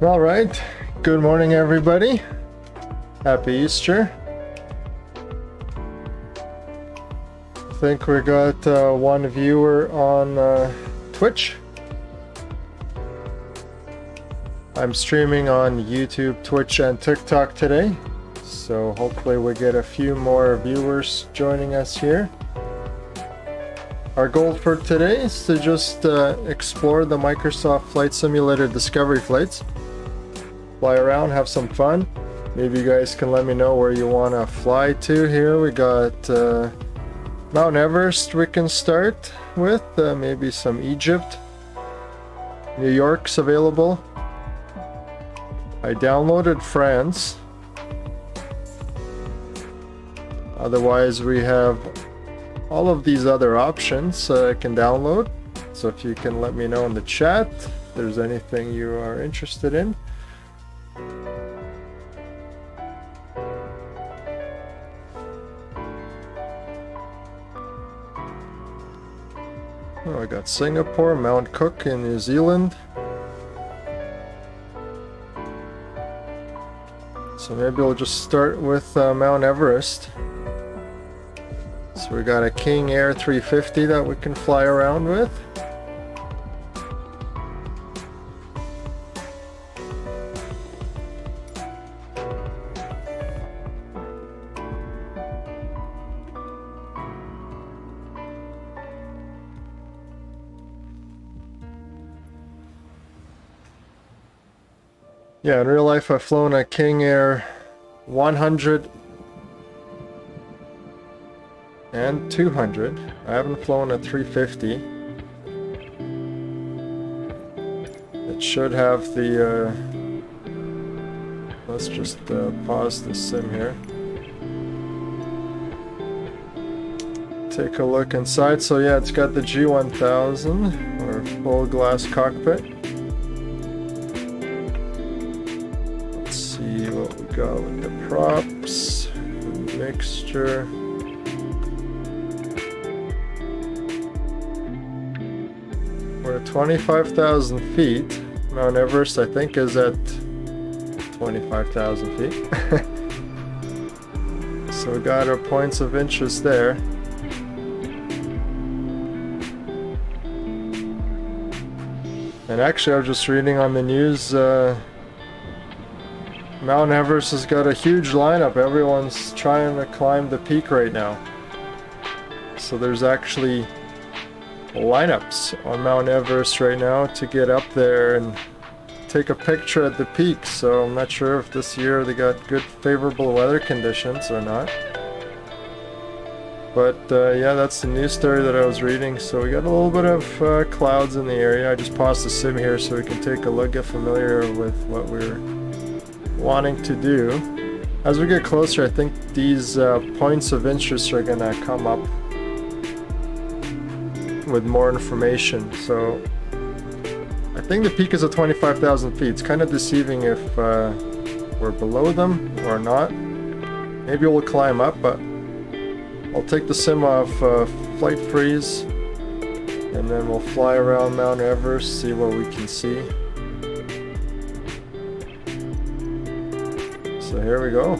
All right, good morning everybody. Happy Easter. I think we got one viewer on Twitch. I'm streaming on YouTube, Twitch, and TikTok today, so hopefully we get a few more viewers joining us here. Our goal for today is to just explore the Microsoft Flight Simulator Discovery flights. Fly around, have some fun. Maybe you guys can let me know where you want to fly to here. We got Mount Everest we can start with, maybe some Egypt. New York's available. I downloaded France. Otherwise we have all of these other options I can download. So if you can let me know in the chat if there's anything you are interested in. Oh, I got Singapore, Mount Cook in New Zealand. So maybe we'll just start with Mount Everest. So we got a King Air 350 that we can fly around with. Yeah, in real life I've flown a King Air 100 and 200. I haven't flown a 350. It should have the let's just pause the sim here. Take a look inside. So yeah, it's got the G1000 or full glass cockpit. What we got with the props, the mixture. We're at 25,000 feet. Mount Everest, I think, is at 25,000 feet. So we got our points of interest there. And actually, I was just reading on the news. Mount Everest has got a huge lineup. Everyone's trying to climb the peak right now. So there's actually lineups on Mount Everest right now to get up there and take a picture at the peak. So I'm not sure if this year they got good favorable weather conditions or not. But yeah, that's the news story that I was reading. So we got a little bit of clouds in the area. I just paused the sim here so we can take a look, get familiar with what we're wanting to do. As we get closer, I think these points of interest are gonna come up with more information. So I think the peak is at 25,000 feet. It's kind of deceiving if we're below them or not. Maybe we'll climb up, but I'll take the sim off flight freeze and then we'll fly around Mount Everest, see what we can see. So here we go.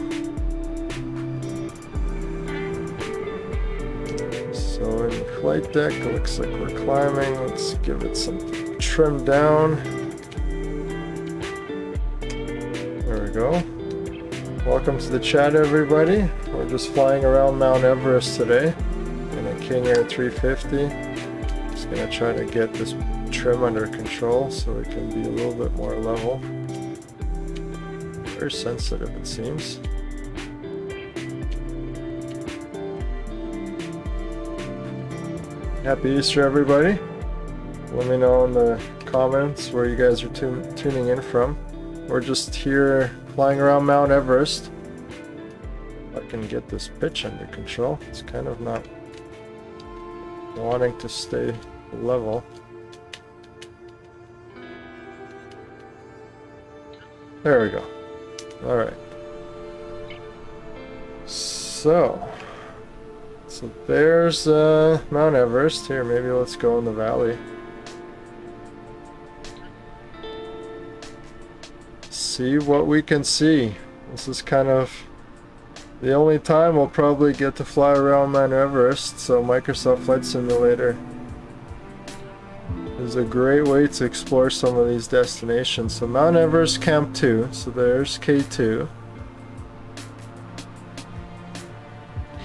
So in flight deck, it looks like we're climbing. Let's give it some trim down. There we go. Welcome to the chat, everybody. We're just flying around Mount Everest today in a King Air 350. Just gonna try to get this trim under control so it can be a little bit more level. Very sensitive, it seems. Happy Easter, everybody. Let me know in the comments where you guys are tuning in from. We're just here flying around Mount Everest. If I can get this pitch under control. It's kind of not wanting to stay level. There we go. All right. So there's Mount Everest. Here, maybe let's go in the valley. see what we can see. This is kind of the only time we'll probably get to fly around Mount Everest, so Microsoft Flight Simulator is a great way to explore some of these destinations. So Mount Everest Camp 2, so there's K2.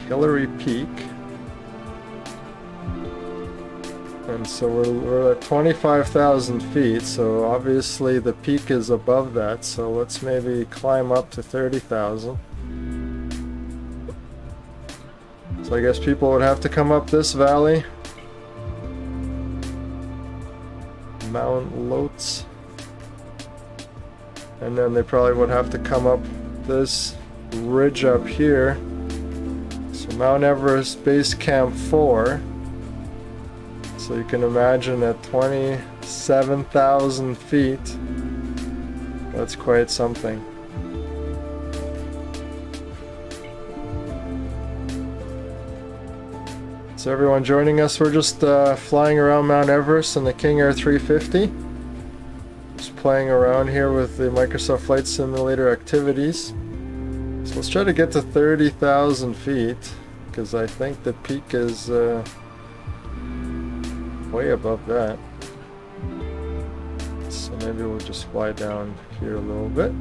Hillary Peak. And so we're at 25,000 feet, so obviously the peak is above that, so let's maybe climb up to 30,000. So I guess people would have to come up this valley. Mount Lotz. And then they probably would have to come up this ridge up here. So Mount Everest Base Camp 4. So you can imagine at 27,000 feet, that's quite something. So everyone joining us, we're just flying around Mount Everest in the King Air 350. Just playing around here with the Microsoft Flight Simulator activities. So let's try to get to 30,000 feet, because I think the peak is way above that. So maybe we'll just fly down here a little bit.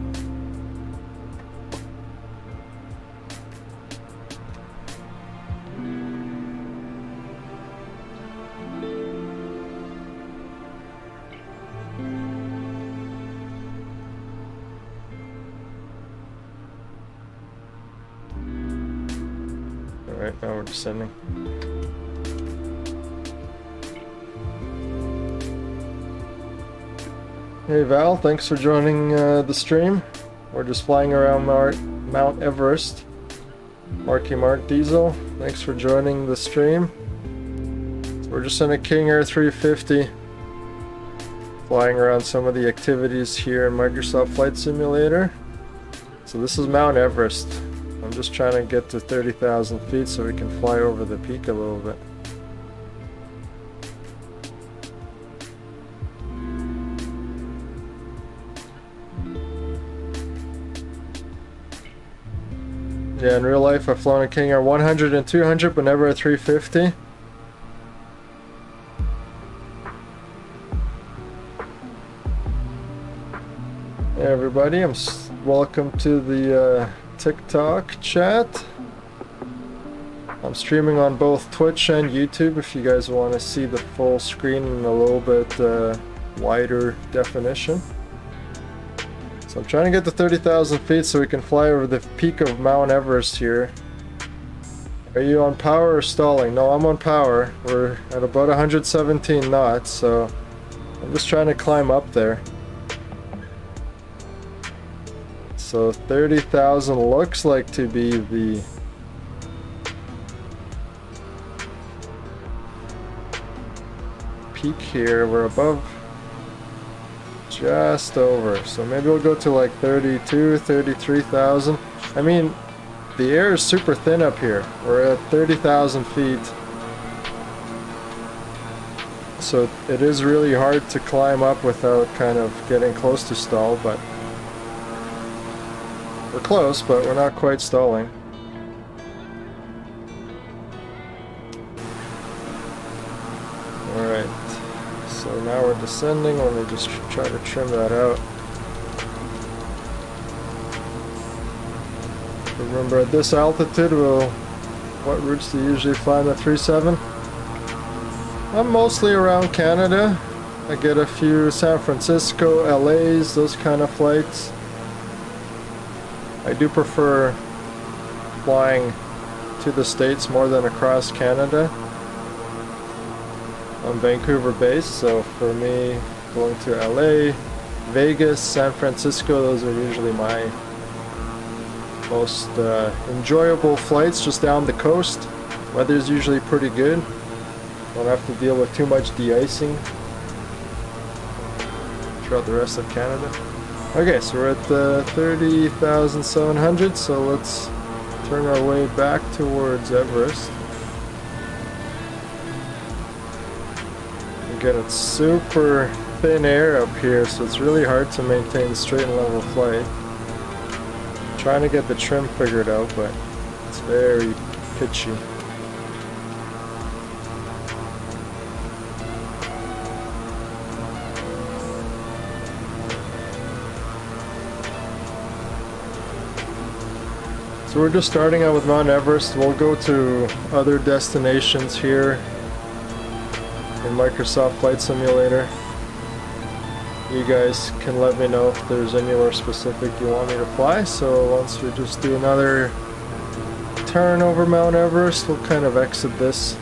Alright, now we're descending. Hey Val, thanks for joining the stream. We're just flying around Mount Everest. Marky Mark Diesel, thanks for joining the stream. So we're just in a King Air 350, flying around some of the activities here in Microsoft Flight Simulator. So this is Mount Everest. I'm just trying to get to 30,000 feet so we can fly over the peak a little bit. Yeah, in real life I've flown a King Air 100 and 200, but never a 350. Hey everybody, welcome to the TikTok chat. I'm streaming on both Twitch and YouTube if you guys want to see the full screen in a little bit wider definition. So I'm trying to get to 30,000 feet so we can fly over the peak of Mount Everest here. Are you on power or stalling? No, I'm on power. We're at about 117 knots, so I'm just trying to climb up there. So 30,000 looks like to be the peak here. We're above, just over, so maybe we'll go to like 32, 33,000. I mean, the air is super thin up here. We're at 30,000 feet, so it is really hard to climb up without kind of getting close to stall, but we're close, but we're not quite stalling. Alright, so now we're descending. Let me just try to trim that out. Remember, at this altitude, what routes do you usually fly in the 37? I'm mostly around Canada. I get a few San Francisco, LA's, those kind of flights. I do prefer flying to the States more than across Canada. I'm Vancouver based, so for me, going to LA, Vegas, San Francisco, those are usually my most enjoyable flights, just down the coast. Weather's usually pretty good. Don't have to deal with too much de-icing throughout the rest of Canada. Okay, so we're at 30,700, so let's turn our way back towards Everest. Again, it's super thin air up here, so it's really hard to maintain straight and level flight. Trying to get the trim figured out, but it's very pitchy. So we're just starting out with Mount Everest. We'll go to other destinations here in Microsoft Flight Simulator. You guys can let me know if there's anywhere specific you want me to fly. So once we just do another turn over Mount Everest, we'll kind of exit this.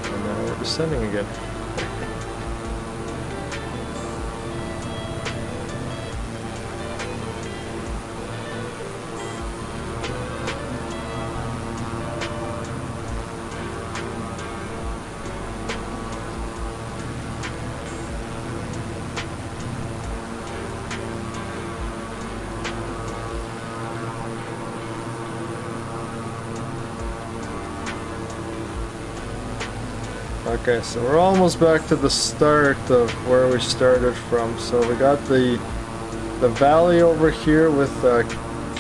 And now we're descending again. Okay, so we're almost back to the start of where we started from. So we got the valley over here with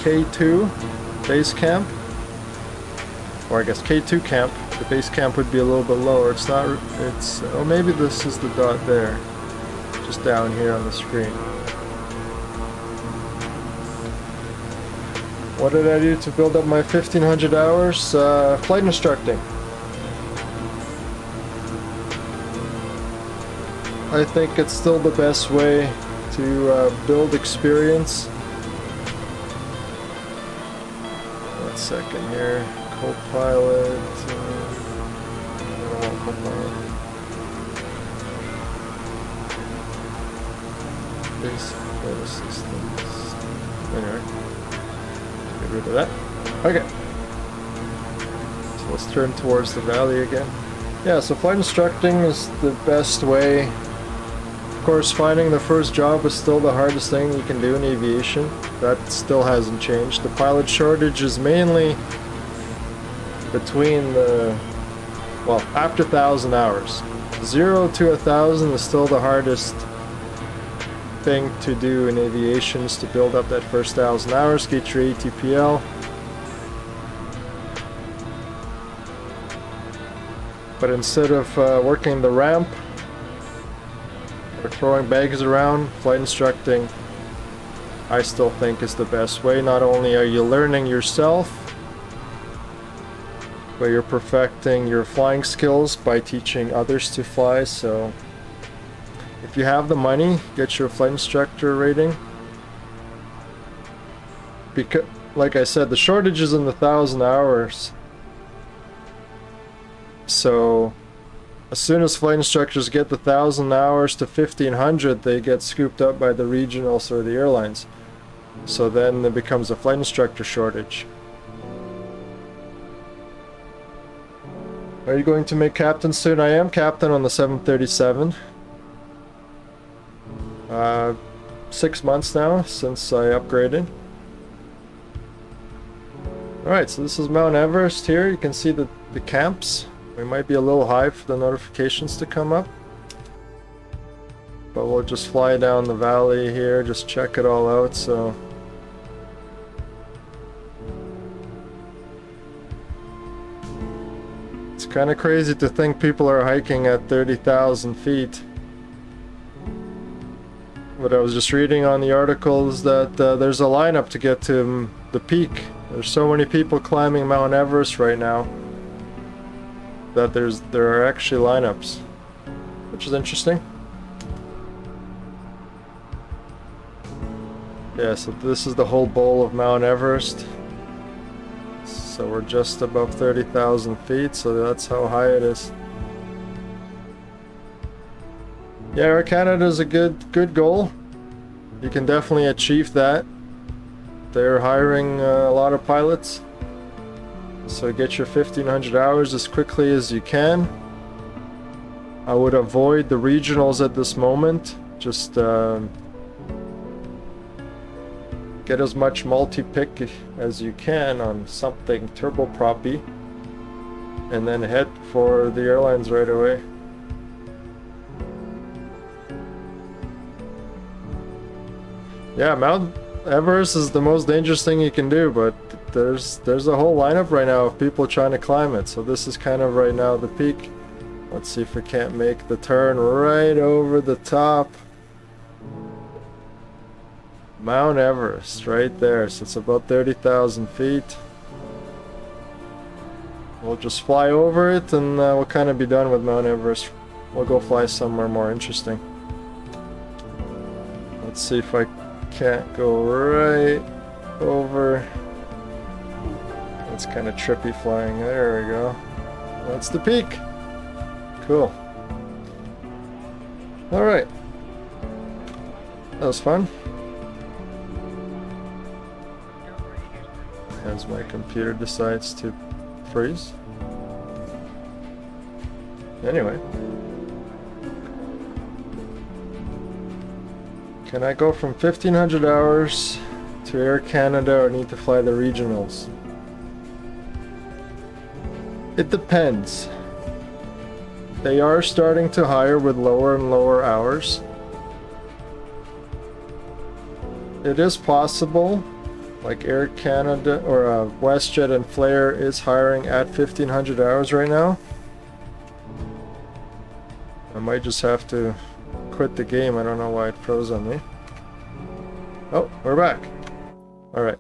K2 base camp, or I guess K2 camp. The base camp would be a little bit lower. It's not. It's oh, maybe this is the dot there, just down here on the screen. What did I do to build up my 1500 hours? Flight instructing. I think it's still the best way to build experience. 1 second here. Copilot. I don't want Copilot. Basic flight assistance. Anyway, get rid of that. Okay. So let's turn towards the valley again. Yeah, so flight instructing is the best way. Of course, finding the first job is still the hardest thing you can do in aviation. That still hasn't changed. The pilot shortage is mainly between the, well, after 1,000 hours. 0 to 1,000 is still the hardest thing to do in aviation, is to build up that first 1,000 hours, get your ATPL. But instead of working the ramp, or throwing bags around, flight instructing, I still think is the best way. Not only are you learning yourself, but you're perfecting your flying skills by teaching others to fly. So if you have the money, get your flight instructor rating. Because, like I said, the shortage is in the 1,000 hours. So as soon as flight instructors get the 1,000 hours to 1,500, they get scooped up by the regionals or the airlines. So then it becomes a flight instructor shortage. Are you going to make captain soon? I am captain on the 737. 6 months now since I upgraded. Alright, so this is Mount Everest here. You can see the camps. We might be a little high for the notifications to come up, but we'll just fly down the valley here, just check it all out. So it's kind of crazy to think people are hiking at 30,000 feet. But I was just reading on the articles that there's a lineup to get to the peak. There's so many people climbing Mount Everest right now that there are actually lineups, which is interesting. Yeah, so this is the whole bowl of Mount Everest. So we're just above 30,000 feet, so that's how high it is. Yeah, Air Canada is a good goal. You can definitely achieve that. They're hiring a lot of pilots. So get your 1,500 hours as quickly as you can. I would avoid the regionals at this moment. Just get as much multi-pick as you can on something turboproppy, and then head for the airlines right away. Yeah, Mount Everest is the most dangerous thing you can do, but there's a whole lineup right now of people trying to climb it, so this is kind of right now the peak. Let's see if we can't make the turn right over the top. Mount Everest right there, so it's about 30,000 feet. We'll just fly over it and we'll kind of be done with Mount Everest. We'll go fly somewhere more interesting. Let's see if I can't go right over. It's kind of trippy flying. There we go. That's the peak. Cool. Alright. That was fun. As my computer decides to freeze. Anyway. Can I go from 1500 hours to Air Canada or need to fly the regionals? It depends. They are starting to hire with lower and lower hours. It is possible, like Air Canada or WestJet and Flair is hiring at 1500 hours right now. I might just have to quit the game. I don't know why it froze on me. Oh, we're back. Alright.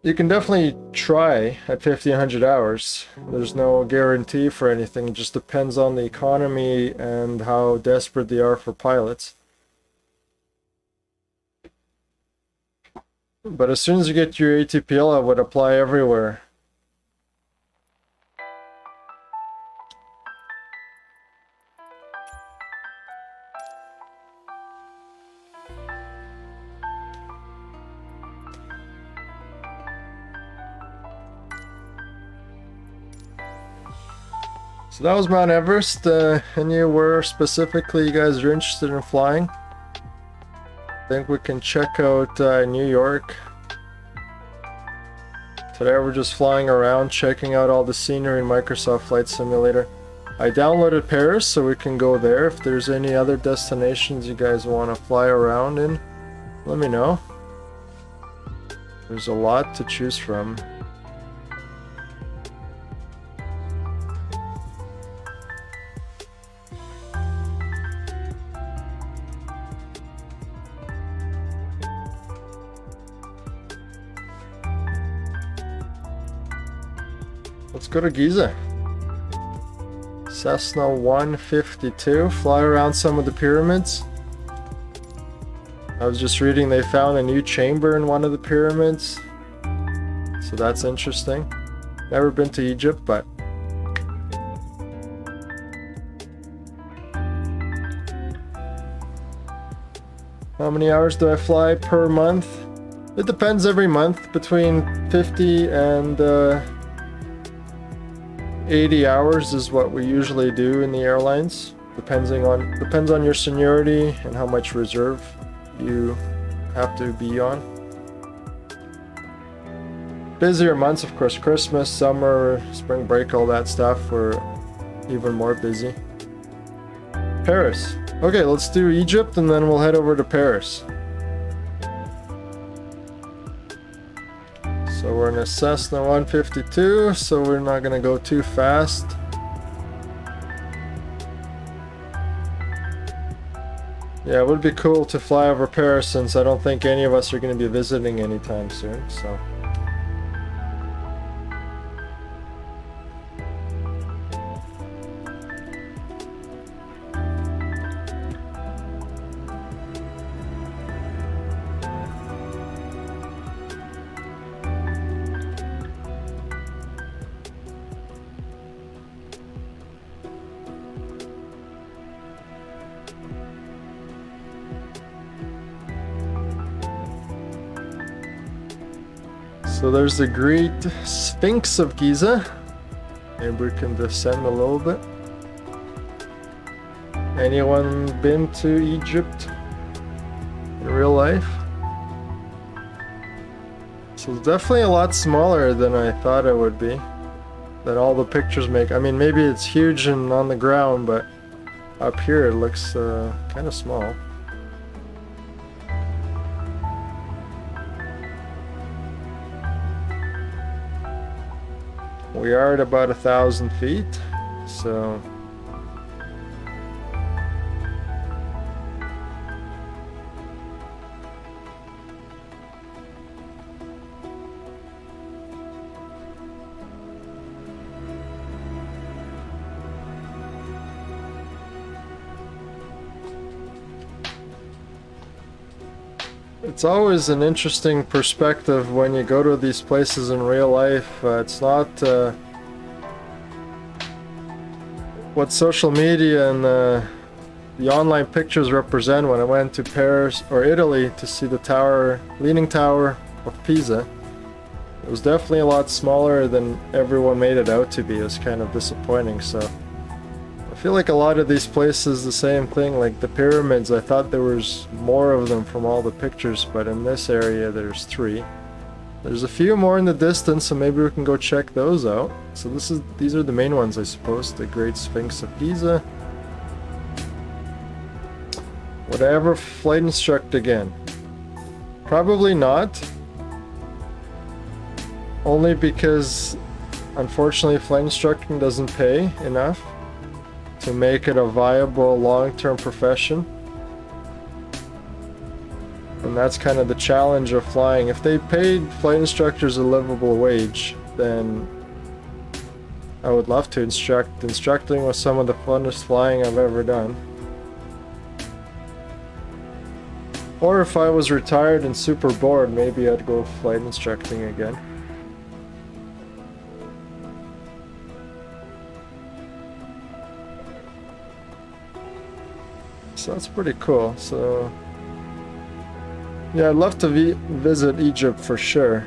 You can definitely try at 1500 hours. There's no guarantee for anything. It just depends on the economy and how desperate they are for pilots. But as soon as you get your ATPL, I would apply everywhere. So that was Mount Everest, and you were specifically, you guys are interested in flying. I think we can check out New York. Today we're just flying around, checking out all the scenery in Microsoft Flight Simulator. I downloaded Paris, so we can go there. If there's any other destinations you guys want to fly around in, let me know. There's a lot to choose from. Let's go to Giza. Cessna 152. Fly around some of the pyramids. I was just reading they found a new chamber in one of the pyramids. So that's interesting. Never been to Egypt, but... How many hours do I fly per month? It depends every month. Between 50 and... 80 hours is what we usually do in the airlines, depends on your seniority and how much reserve you have to be on. Busier months, of course, Christmas, summer, spring break, all that stuff, we're even more busy. Paris. Okay, let's do Egypt and then we'll head over to Paris. So we're in a Cessna 152, so we're not going to go too fast. Yeah, it would be cool to fly over Paris since I don't think any of us are going to be visiting anytime soon, so... So there's the Great Sphinx of Giza. Maybe we can descend a little bit. Anyone been to Egypt in real life? So it's definitely a lot smaller than I thought it would be, than all the pictures make. I mean, maybe it's huge and on the ground, but up here it looks kind of small. We are at about 1,000 feet, so it's always an interesting perspective when you go to these places in real life. It's not what social media and the online pictures represent. When I went to Paris or Italy to see the tower, Leaning Tower of Pisa, it was definitely a lot smaller than everyone made it out to be. It was kind of disappointing. So I feel like a lot of these places the same thing, like the pyramids. I thought there was more of them from all the pictures, but in this area there's 3. There's a few more in the distance, so maybe we can go check those out. So these are the main ones, I suppose. The Great Sphinx of Giza. Would I ever flight instruct again? Probably not. Only because unfortunately flight instructing doesn't pay enough to make it a viable long-term profession. And that's kind of the challenge of flying. If they paid flight instructors a livable wage, then I would love to instruct. Instructing was some of the funnest flying I've ever done. Or if I was retired and super bored, maybe I'd go flight instructing again. So that's pretty cool. So yeah, I'd love to visit Egypt for sure.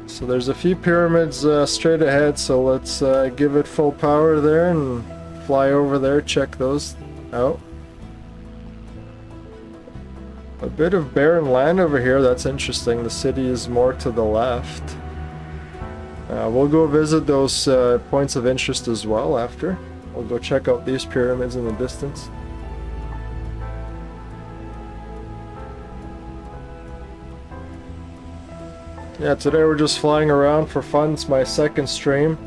So there's a few pyramids straight ahead, so let's give it full power there and fly over there, check those out. A bit of barren land over here, that's interesting. The city is more to the left. We'll go visit those points of interest as well after. We'll go check out these pyramids in the distance. Yeah, today we're just flying around for fun. It's my second stream,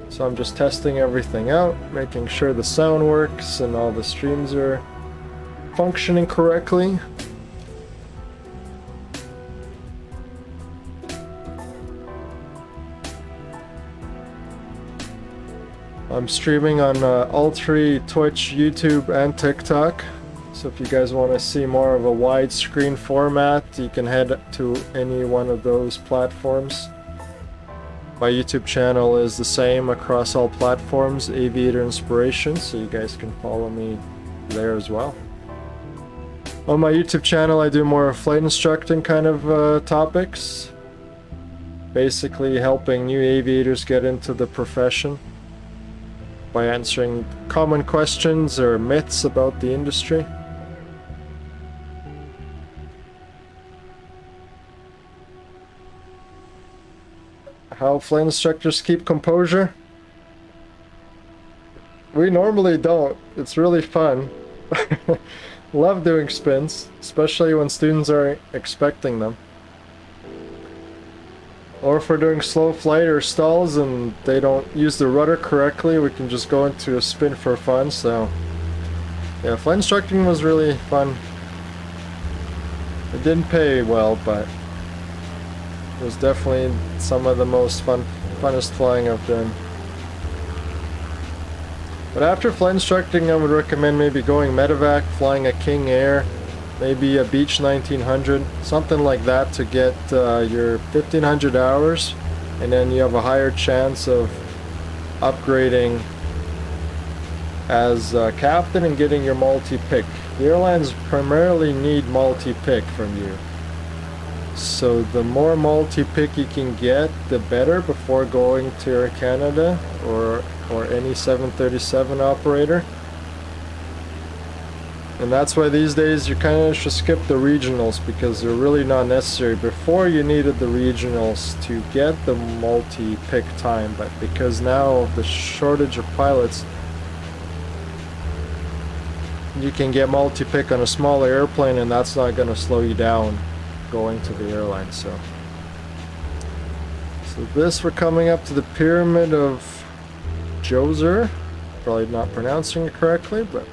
so I'm just testing everything out, making sure the sound works and all the streams are functioning correctly. I'm streaming on all 3 Twitch, YouTube, and TikTok. So if you guys want to see more of a widescreen format, you can head to any one of those platforms. My YouTube channel is the same across all platforms, Aviator Inspirations, so you guys can follow me there as well. On my YouTube channel, I do more flight instructing kind of topics. Basically helping new aviators get into the profession by answering common questions or myths about the industry. How flight instructors keep composure? We normally don't. It's really fun. Love doing spins, especially when students aren't expecting them. Or if we're doing slow flight or stalls and they don't use the rudder correctly, we can just go into a spin for fun. So yeah, flight instructing was really fun. It didn't pay well, but it was definitely some of the most funnest flying I've done. But after flight instructing, I would recommend maybe going medevac, flying a King Air, maybe a Beech 1900, something like that to get your 1500 hours, and then you have a higher chance of upgrading as captain and getting your multi-pick. The airlines primarily need multi-pick from you. So the more multi-pick you can get, the better before going to Air Canada or any 737 operator. And that's why these days you kind of should skip the regionals, because they're really not necessary. Before you needed the regionals to get the multi-pick time, but because now of the shortage of pilots, you can get multi-pick on a smaller airplane, and that's not going to slow you down going to the airline. So this, we're coming up to the pyramid of Djoser. Probably not pronouncing it correctly, but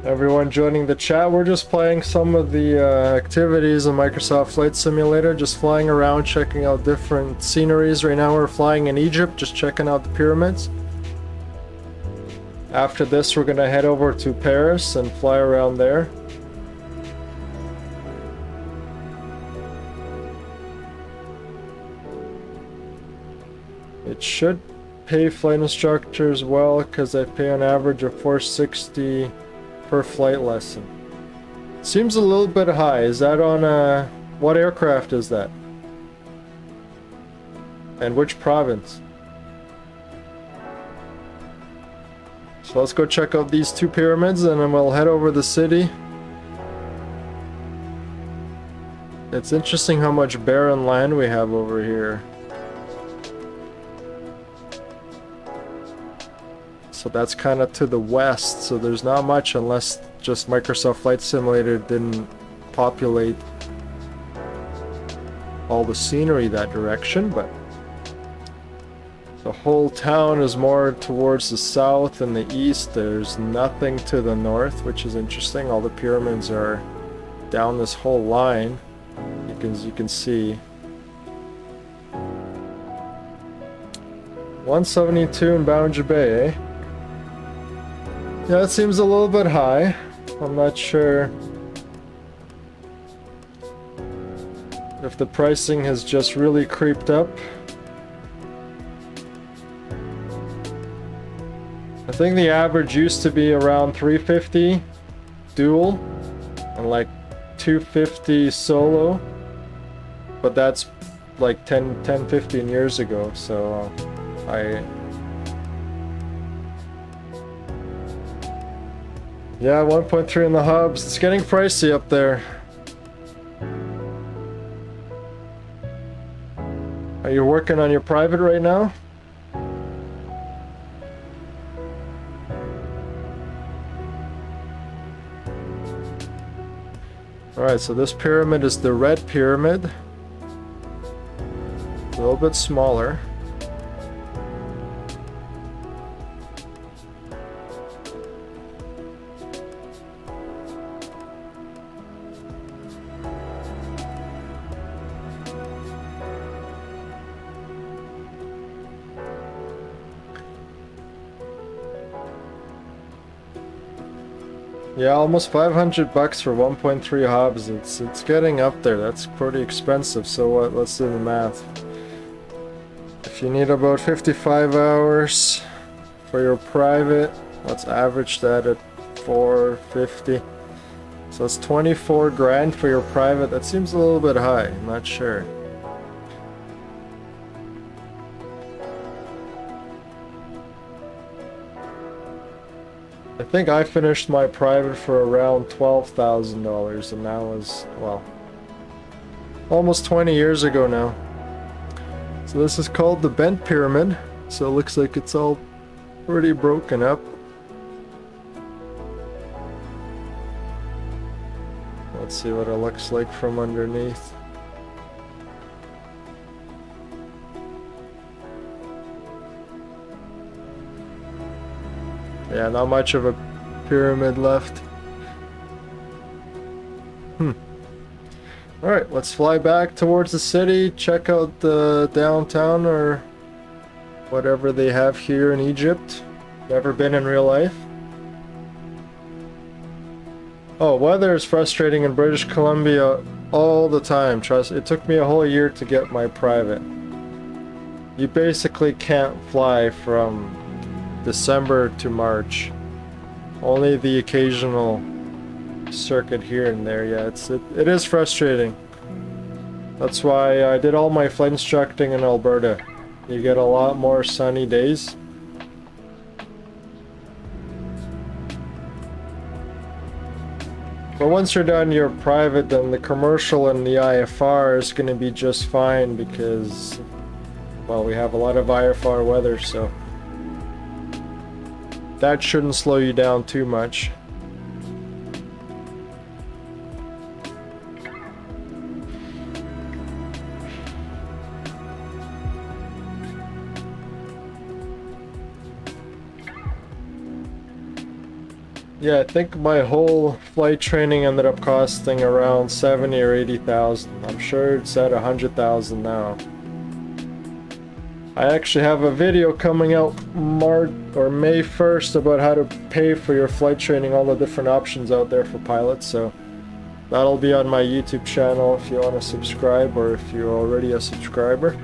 everyone joining the chat, we're just playing some of the activities in Microsoft Flight Simulator, just flying around, checking out different sceneries. Right now we're flying in Egypt, just checking out the pyramids. After this, we're going to head over to Paris and fly around there. It should pay flight instructors well, because I pay on average of $460 per flight lesson. Seems a little bit high. Is that on what aircraft is that? And which province? So let's go check out these two pyramids, and then we'll head over the city. It's interesting how much barren land we have over here. So that's kind of to the west, so there's not much, unless just Microsoft Flight Simulator didn't populate all the scenery that direction, but the whole town is more towards the south and the east. There's nothing to the north, which is interesting. All the pyramids are down this whole line, you can see. 172 in Boundary Bay, eh? Yeah, it seems a little bit high. I'm not sure if the pricing has just really creeped up. I think the average used to be around 350 dual and like 250 solo, but that's like 10-15 years ago, so yeah, 1.3 in the hubs. It's getting pricey up there. Are you working on your private right now? Alright, so this pyramid is the red pyramid. A little bit smaller. Yeah, almost 500 bucks for 1.3 hubs. It's getting up there. That's pretty expensive. So what? Let's do the math. If you need about 55 hours for your private, let's average that at 450. So it's 24 grand for your private. That seems a little bit high. I'm not sure. I think I finished my private for around $12,000, and that was, well, almost 20 years ago now. So this is called the Bent Pyramid, so it looks like it's all pretty broken up. Let's see what it looks like from underneath. Yeah, not much of a pyramid left. Alright, let's fly back towards the city, check out the downtown or whatever they have here in Egypt. Never been in real life? Oh, weather is frustrating in British Columbia all the time. Trust, it took me a whole year to get my private. You basically can't fly from December to March. Only the occasional circuit here and there. Yeah, it is frustrating. That's why I did all my flight instructing in Alberta. You get a lot more sunny days. But once you're done your private, then the commercial and the IFR is going to be just fine because, well, we have a lot of IFR weather, so that shouldn't slow you down too much. Yeah, I think my whole flight training ended up costing around 70 or 80,000. I'm sure it's at 100,000 now. I actually have a video coming out March or May 1st about how to pay for your flight training, all the different options out there for pilots, so that'll be on my YouTube channel if you want to subscribe or if you're already a subscriber.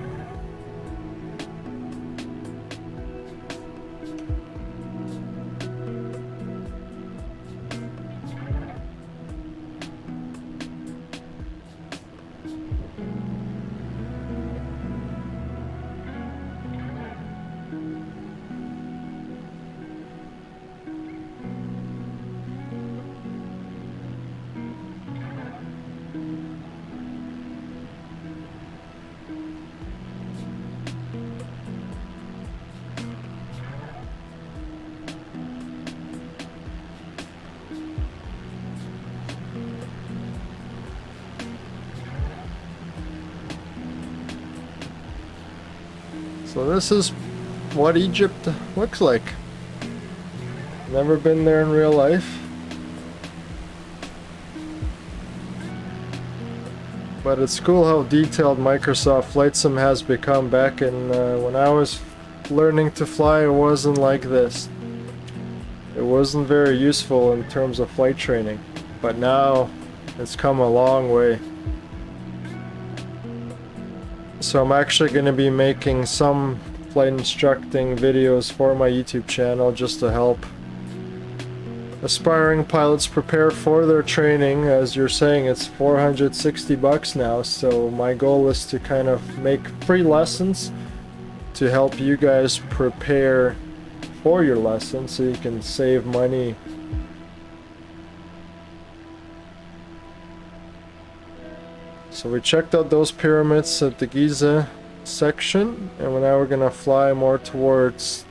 So this is what Egypt looks like. Never been there in real life. But it's cool how detailed Microsoft Flight Sim has become. Back in when I was learning to fly, it wasn't like this. It wasn't very useful in terms of flight training. But now it's come a long way. So I'm actually going to be making some flight instructing videos for my YouTube channel just to help aspiring pilots prepare for their training. As you're saying, it's $460 now, so my goal is to kind of make free lessons to help you guys prepare for your lessons so you can save money. So we checked out those pyramids at the Giza section, and now we're gonna fly more towards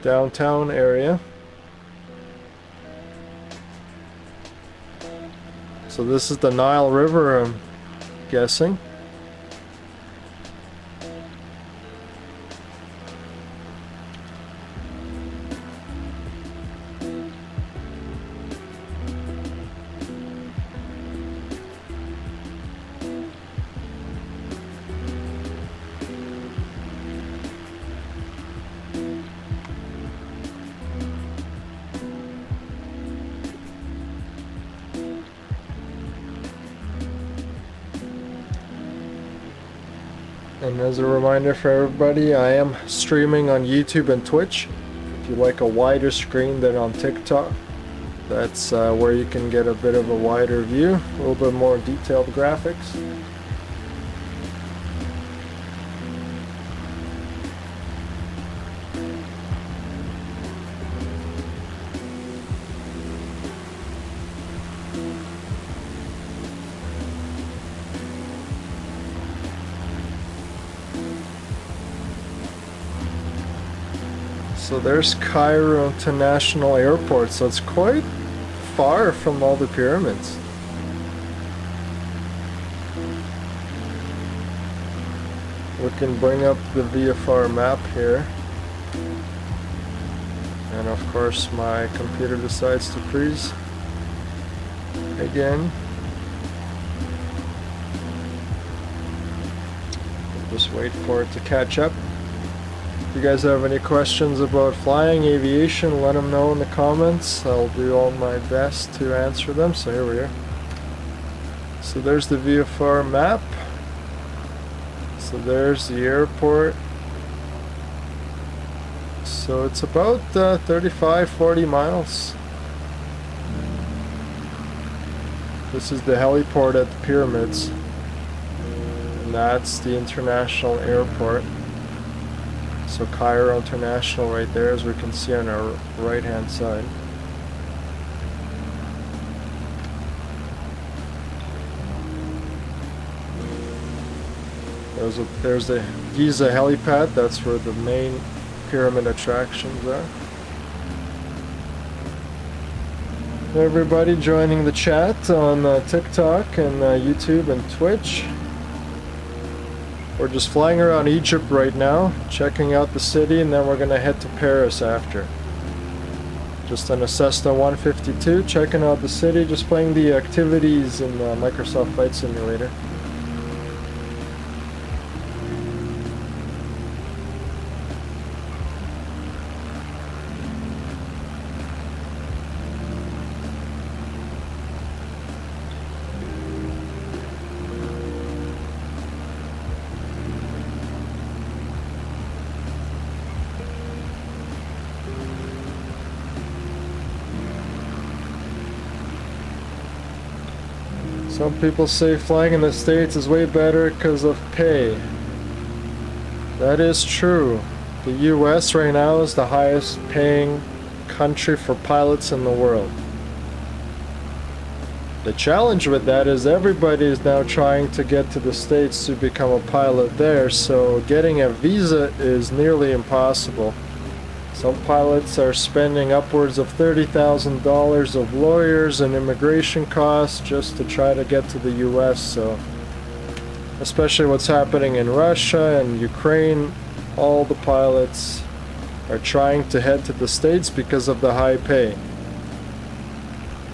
downtown area. So this is the Nile River, I'm guessing. And as a reminder for everybody, I am streaming on YouTube and Twitch. If you like a wider screen than on TikTok, that's where you can get a bit of a wider view, a little bit more detailed graphics. So there's Cairo International Airport, so it's quite far from all the pyramids. We can bring up the VFR map here. And of course my computer decides to freeze again. Just wait for it to catch up. If you guys have any questions about flying, aviation, let them know in the comments. I'll do all my best to answer them. So here we are. So there's the VFR map. So there's the airport. So it's about 35-40 miles. This is the heliport at the pyramids. And that's the international airport. So Cairo International right there, as we can see on our right hand side. There's the Giza helipad, that's where the main pyramid attractions are. Everybody joining the chat on TikTok and YouTube and Twitch. We're just flying around Egypt right now, checking out the city, and then we're gonna head to Paris after. Just on a Cessna 152, checking out the city, just playing the activities in Microsoft Flight Simulator. Some people say flying in the States is way better because of pay. That is true. The US right now is the highest paying country for pilots in the world. The challenge with that is everybody is now trying to get to the States to become a pilot there, so getting a visa is nearly impossible. Some pilots are spending upwards of $30,000 of lawyers and immigration costs just to try to get to the US. So, especially what's happening in Russia and Ukraine, all the pilots are trying to head to the States because of the high pay.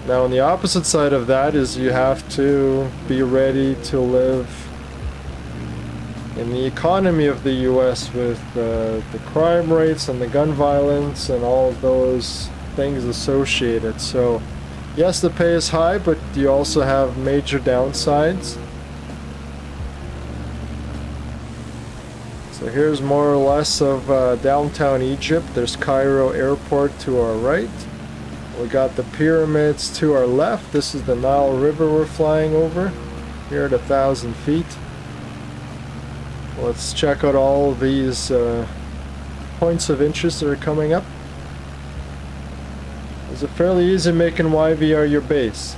Now, on the opposite side of that is you have to be ready to live in the economy of the US with the crime rates and the gun violence and all of those things associated. So yes, the pay is high, but you also have major downsides. So here's more or less of downtown Egypt. There's Cairo Airport to our right. We got the pyramids to our left. This is the Nile River we're flying over here at 1,000 feet. Let's check out all these points of interest that are coming up. Is it fairly easy making YVR your base?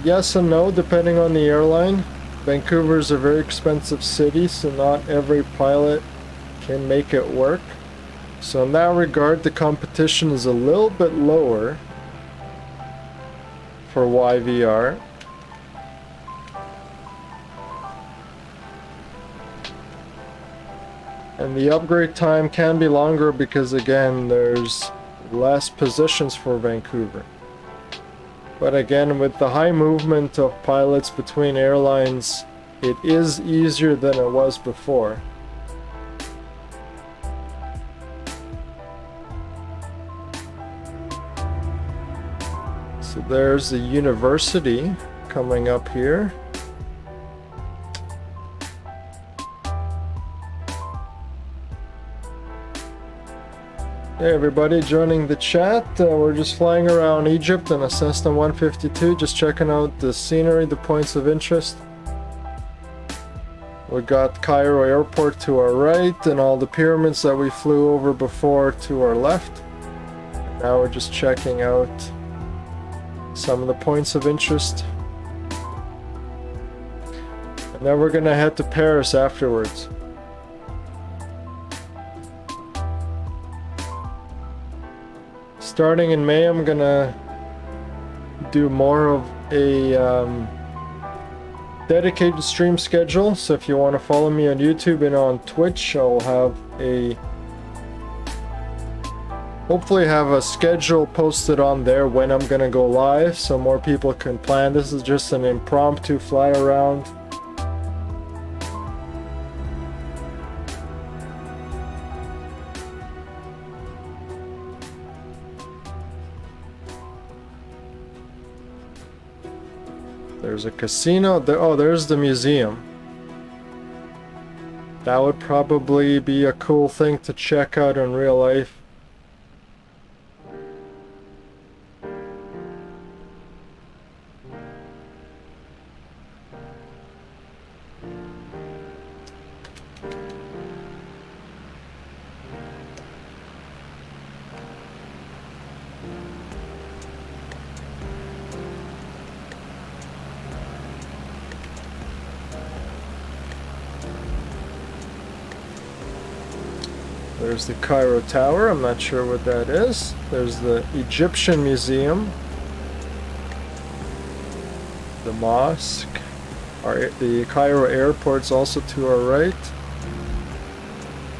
Yes and no, depending on the airline. Vancouver is a very expensive city, so not every pilot can make it work. So in that regard, the competition is a little bit lower for YVR. And the upgrade time can be longer because, again, there's less positions for Vancouver. But again, with the high movement of pilots between airlines, it is easier than it was before. So there's the university coming up here. Hey everybody joining the chat. We're just flying around Egypt on a Cessna 152, just checking out the scenery, the points of interest. We got Cairo Airport to our right and all the pyramids that we flew over before to our left. Now we're just checking out some of the points of interest. And then we're gonna head to Paris afterwards. Starting in May, I'm gonna do more of a dedicated stream schedule. So if you want to follow me on YouTube and on Twitch, I'll have hopefully have a schedule posted on there when I'm gonna go live, so more people can plan. This is just an impromptu fly around. There's a casino. Oh, there's the museum. That would probably be a cool thing to check out in real life. There's the Cairo Tower, I'm not sure what that is. There's the Egyptian Museum. The mosque. The Cairo airport's also to our right.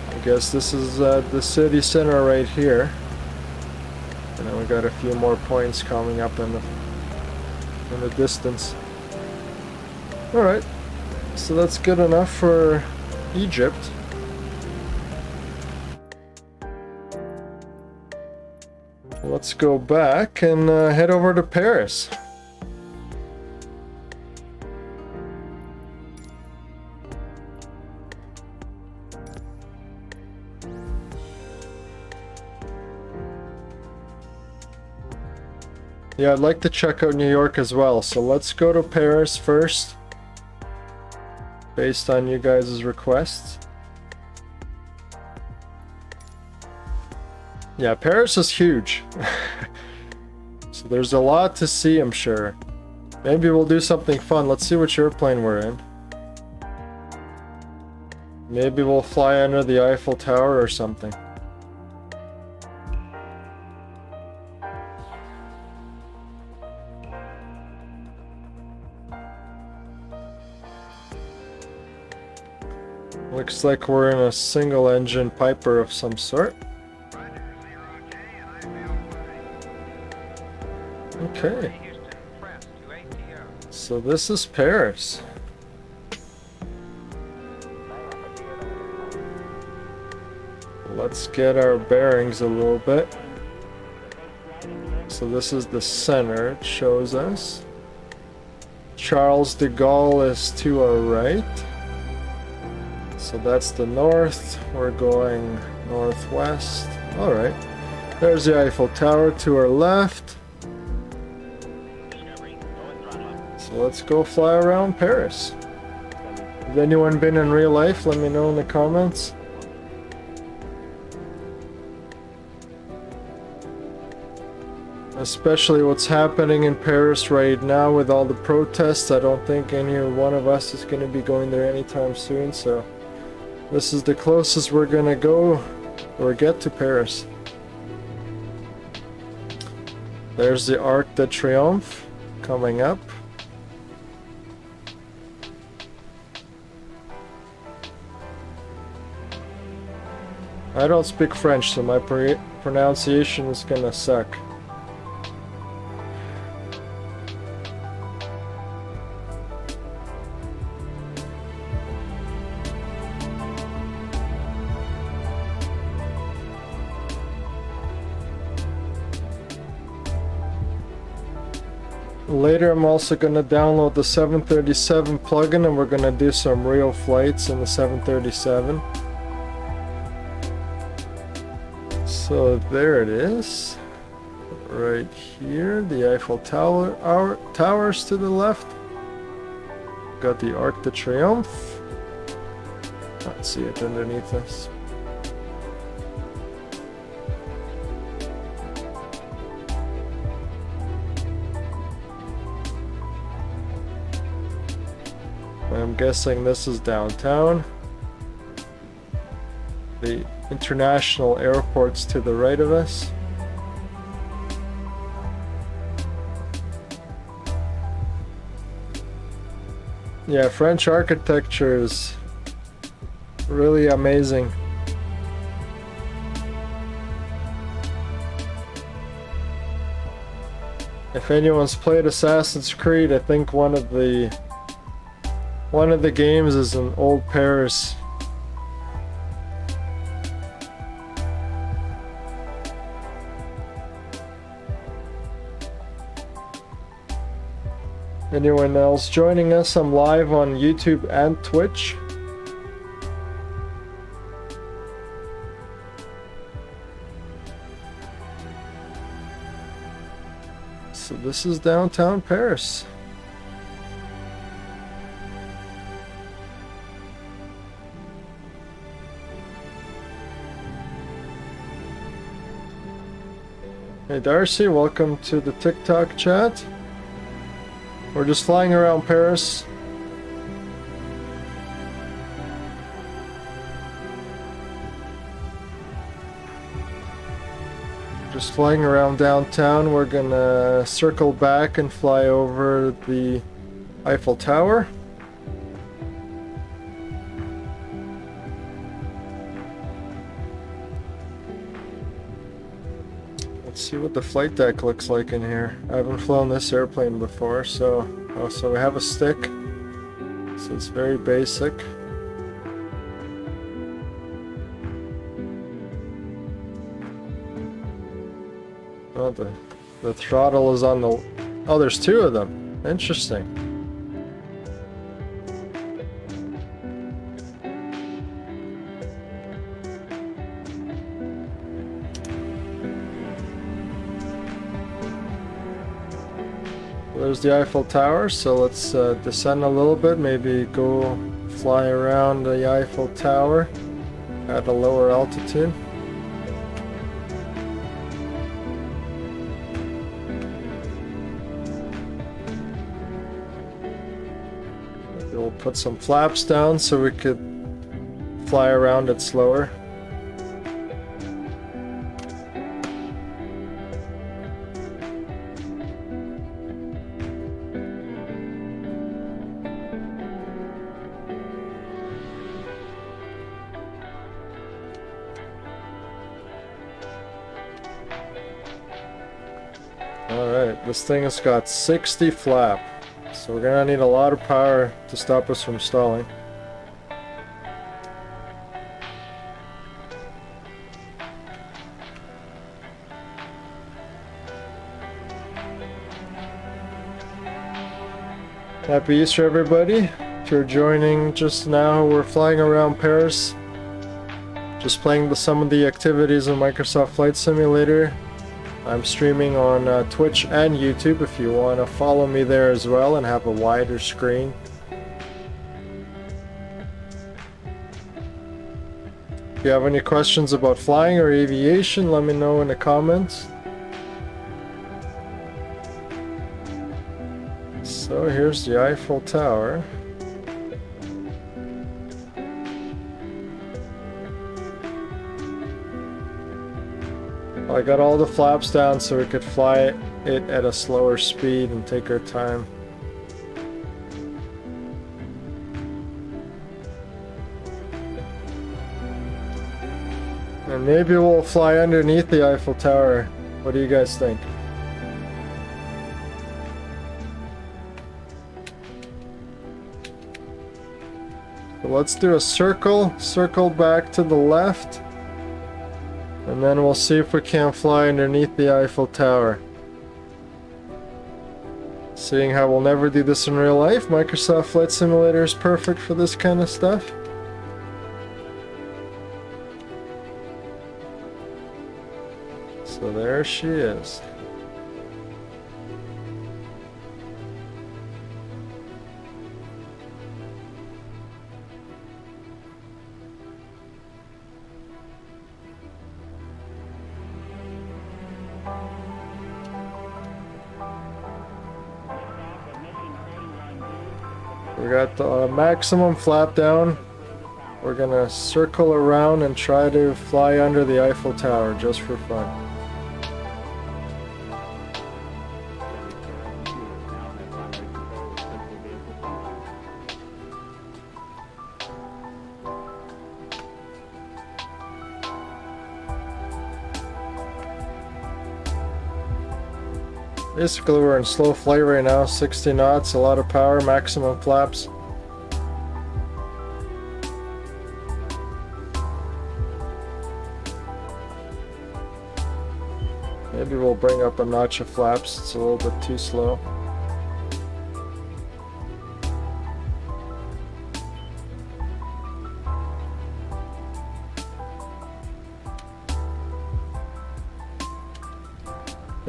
I guess this is the city center right here. And then we got a few more points coming up in the distance. Alright, so that's good enough for Egypt. Let's go back and head over to Paris. Yeah, I'd like to check out New York as well, so let's go to Paris first, based on you guys' requests. Yeah, Paris is huge. So there's a lot to see, I'm sure. Maybe we'll do something fun. Let's see which airplane we're in. Maybe we'll fly under the Eiffel Tower or something. Looks like we're in a single engine Piper of some sort. Okay. So this is Paris. Let's get our bearings a little bit. So this is the center, it shows us. Charles de Gaulle is to our right. So that's the north. We're going northwest. Alright. There's the Eiffel Tower to our left. So let's go fly around Paris. Has anyone been in real life? Let me know in the comments. Especially what's happening in Paris right now with all the protests. I don't think any one of us is going to be going there anytime soon, so this is the closest we're going to go or get to Paris. There's the Arc de Triomphe coming up. I don't speak French, so my pronunciation is gonna suck. Later I'm also gonna download the 737 plugin and we're gonna do some real flights in the 737. So there it is, right here, the Eiffel Tower, towers to the left. Got the Arc de Triomphe. Can't see it underneath us. I'm guessing this is downtown. The international airport's to the right of us. Yeah, French architecture is really amazing. If anyone's played Assassin's Creed, I think one of the games is in old Paris. Anyone else joining us? I'm live on YouTube and Twitch. So this is downtown Paris. Hey Darcy, welcome to the TikTok chat. We're just flying around Paris. Just flying around downtown. We're gonna circle back and fly over the Eiffel Tower. Let's see what the flight deck looks like in here. I haven't flown this airplane before, so we have a stick. So it's very basic. Oh, the throttle is on the... Oh, there's two of them. Interesting. There's the Eiffel Tower, so let's descend a little bit, maybe go fly around the Eiffel Tower at a lower altitude. We'll put some flaps down so we could fly around it slower. Alright, this thing has got 60 flap, so we're gonna need a lot of power to stop us from stalling. Happy Easter, everybody. If you're joining just now, we're flying around Paris, just playing some of the activities in Microsoft Flight Simulator. I'm streaming on Twitch and YouTube if you want to follow me there as well and have a wider screen. If you have any questions about flying or aviation, let me know in the comments. So here's the Eiffel Tower. I got all the flaps down so we could fly it at a slower speed and take our time. And maybe we'll fly underneath the Eiffel Tower. What do you guys think? So let's do a circle back to the left. And then we'll see if we can't fly underneath the Eiffel Tower. Seeing how we'll never do this in real life, Microsoft Flight Simulator is perfect for this kind of stuff. So there she is. We got the maximum flap down. We're gonna circle around and try to fly under the Eiffel Tower just for fun. Basically, we're in slow flight right now, 60 knots, a lot of power, maximum flaps. Maybe we'll bring up a notch of flaps, it's a little bit too slow.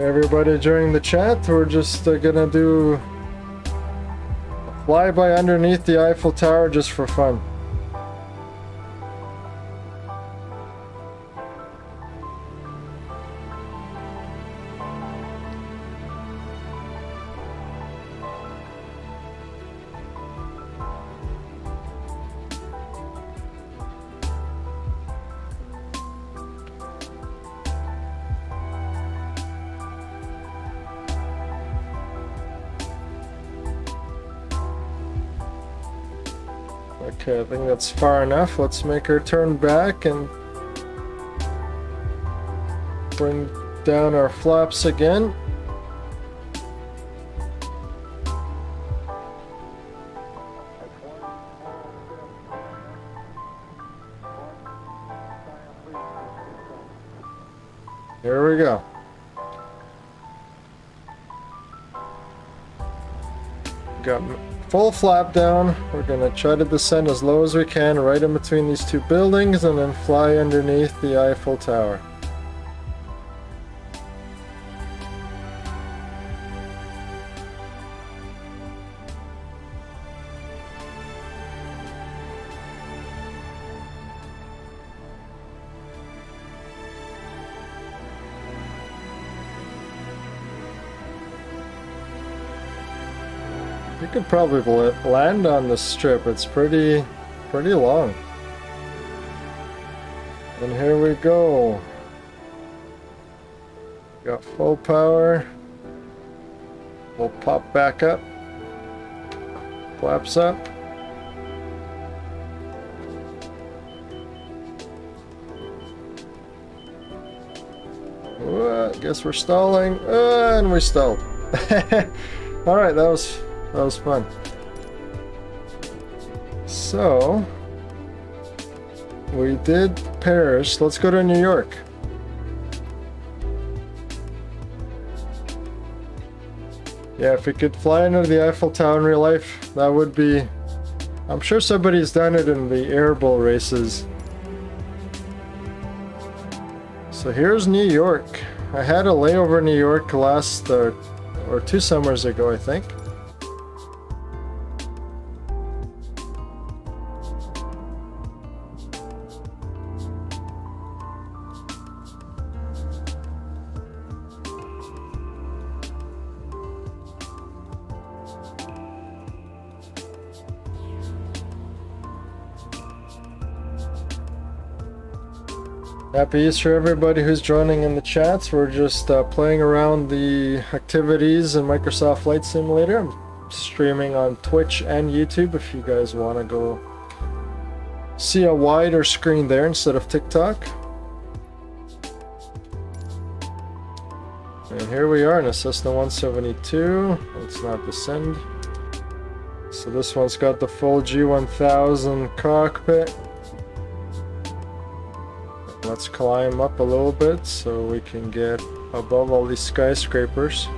Everybody during the chat, we're just gonna do a flyby underneath the Eiffel Tower just for fun. Okay, I think that's far enough. Let's make her turn back and bring down our flaps again. Here we go. Got full flap down. We're gonna try to descend as low as we can right in between these two buildings and then fly underneath the Eiffel Tower. You could probably land on the strip. It's pretty long. And here we go. Got full power. We'll pop back up. Flaps up. I guess we're stalling. And we stalled. Alright, that was fun. So, we did Paris. Let's go to New York. Yeah, if we could fly under the Eiffel Tower in real life, that would be... I'm sure somebody's done it in the air bowl races. So here's New York. I had a layover in New York last, or 2 summers ago, I think. Happy Easter everybody who's joining in the chats. We're just playing around the activities in Microsoft Flight Simulator. I'm streaming on Twitch and YouTube if you guys want to go see a wider screen there instead of TikTok. And here we are in a Cessna 172. Let's not descend. So this one's got the full G1000 cockpit. Let's climb up a little bit so we can get above all these skyscrapers.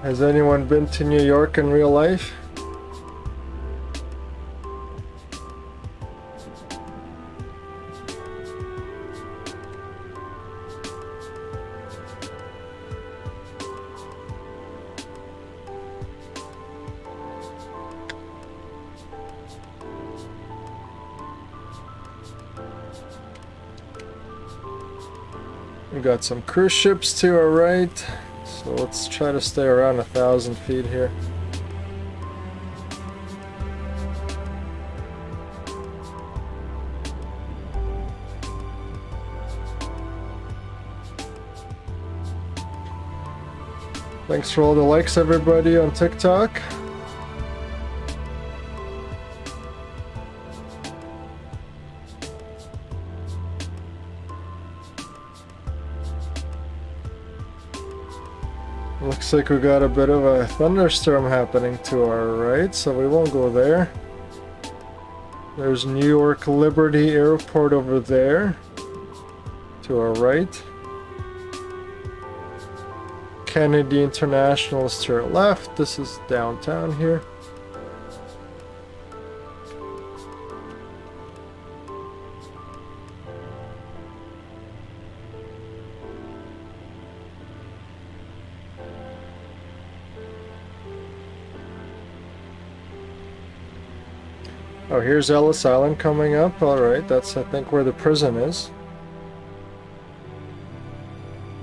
Has anyone been to New York in real life? We got some cruise ships to our right, so let's try to stay around 1,000 feet here. Thanks for all the likes everybody on TikTok. Looks like we got a bit of a thunderstorm happening to our right, so we won't go there. There's New York Liberty Airport over there to our right. Kennedy International is to our left. This is downtown here. Oh, here's Ellis Island coming up. Alright, that's I think where the prison is.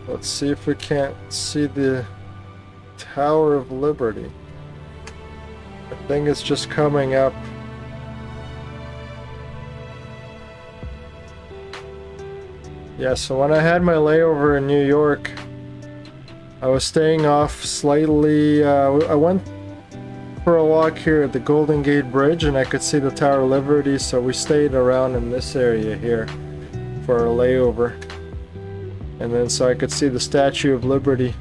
Let's see if we can't see the Tower of Liberty. I think it's just coming up. Yeah, so when I had my layover in New York, I was staying off slightly. I went for a walk here at the Golden Gate Bridge and I could see the Tower of Liberty, so we stayed around in this area here for our layover. And then so I could see the Statue of Liberty.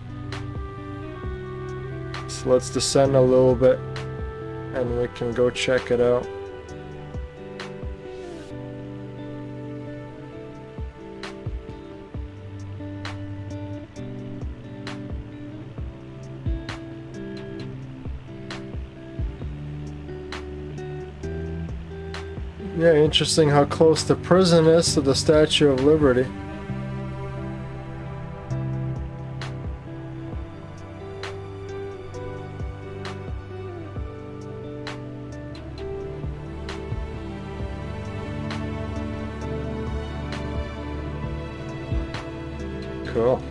So let's descend a little bit and we can go check it out. Yeah, interesting how close the prison is to the Statue of Liberty. Cool.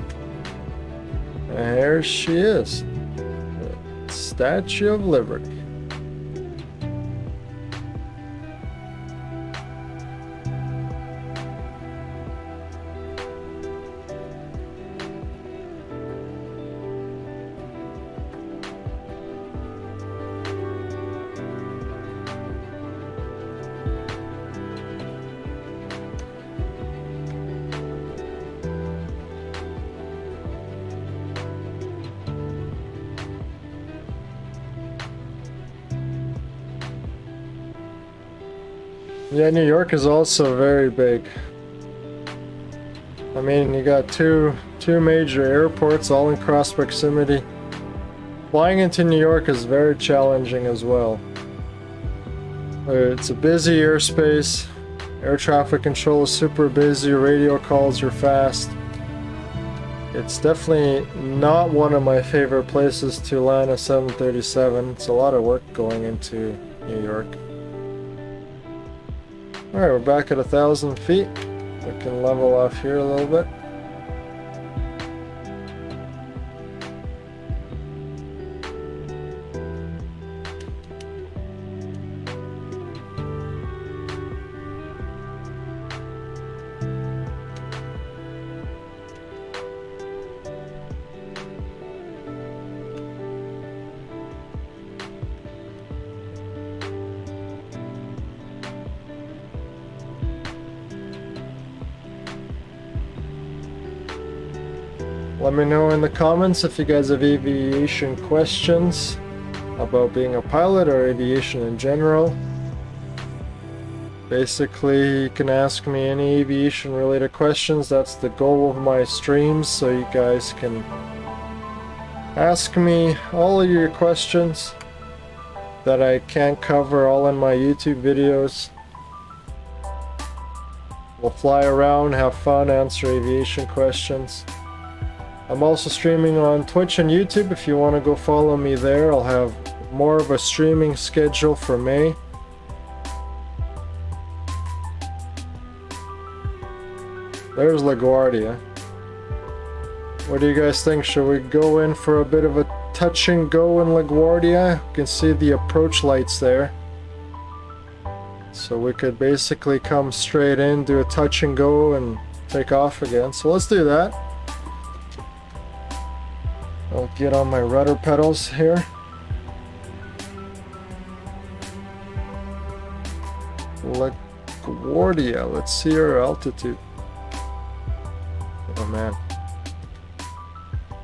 And there she is. The Statue of Liberty. Yeah, New York is also very big. I mean, you got two major airports all in close proximity. Flying into New York is very challenging as well. It's a busy airspace. Air traffic control is super busy. Radio calls are fast. It's definitely not one of my favorite places to land a 737. It's a lot of work going into New York. Alright, we're back at 1,000 feet. We can level off here a little bit. Let me know in the comments if you guys have aviation questions about being a pilot or aviation in general. Basically, you can ask me any aviation related questions. That's the goal of my streams, so you guys can ask me all of your questions that I can't cover all in my YouTube videos. We'll fly around, have fun, answer aviation questions. I'm also streaming on Twitch and YouTube. If you want to go follow me there, I'll have more of a streaming schedule for May. There's LaGuardia. What do you guys think? Should we go in for a bit of a touch and go in LaGuardia? You can see the approach lights there. So we could basically come straight in, do a touch and go, and take off again. So let's do that. I'll get on my rudder pedals here. LaGuardia, let's see our altitude. Oh man,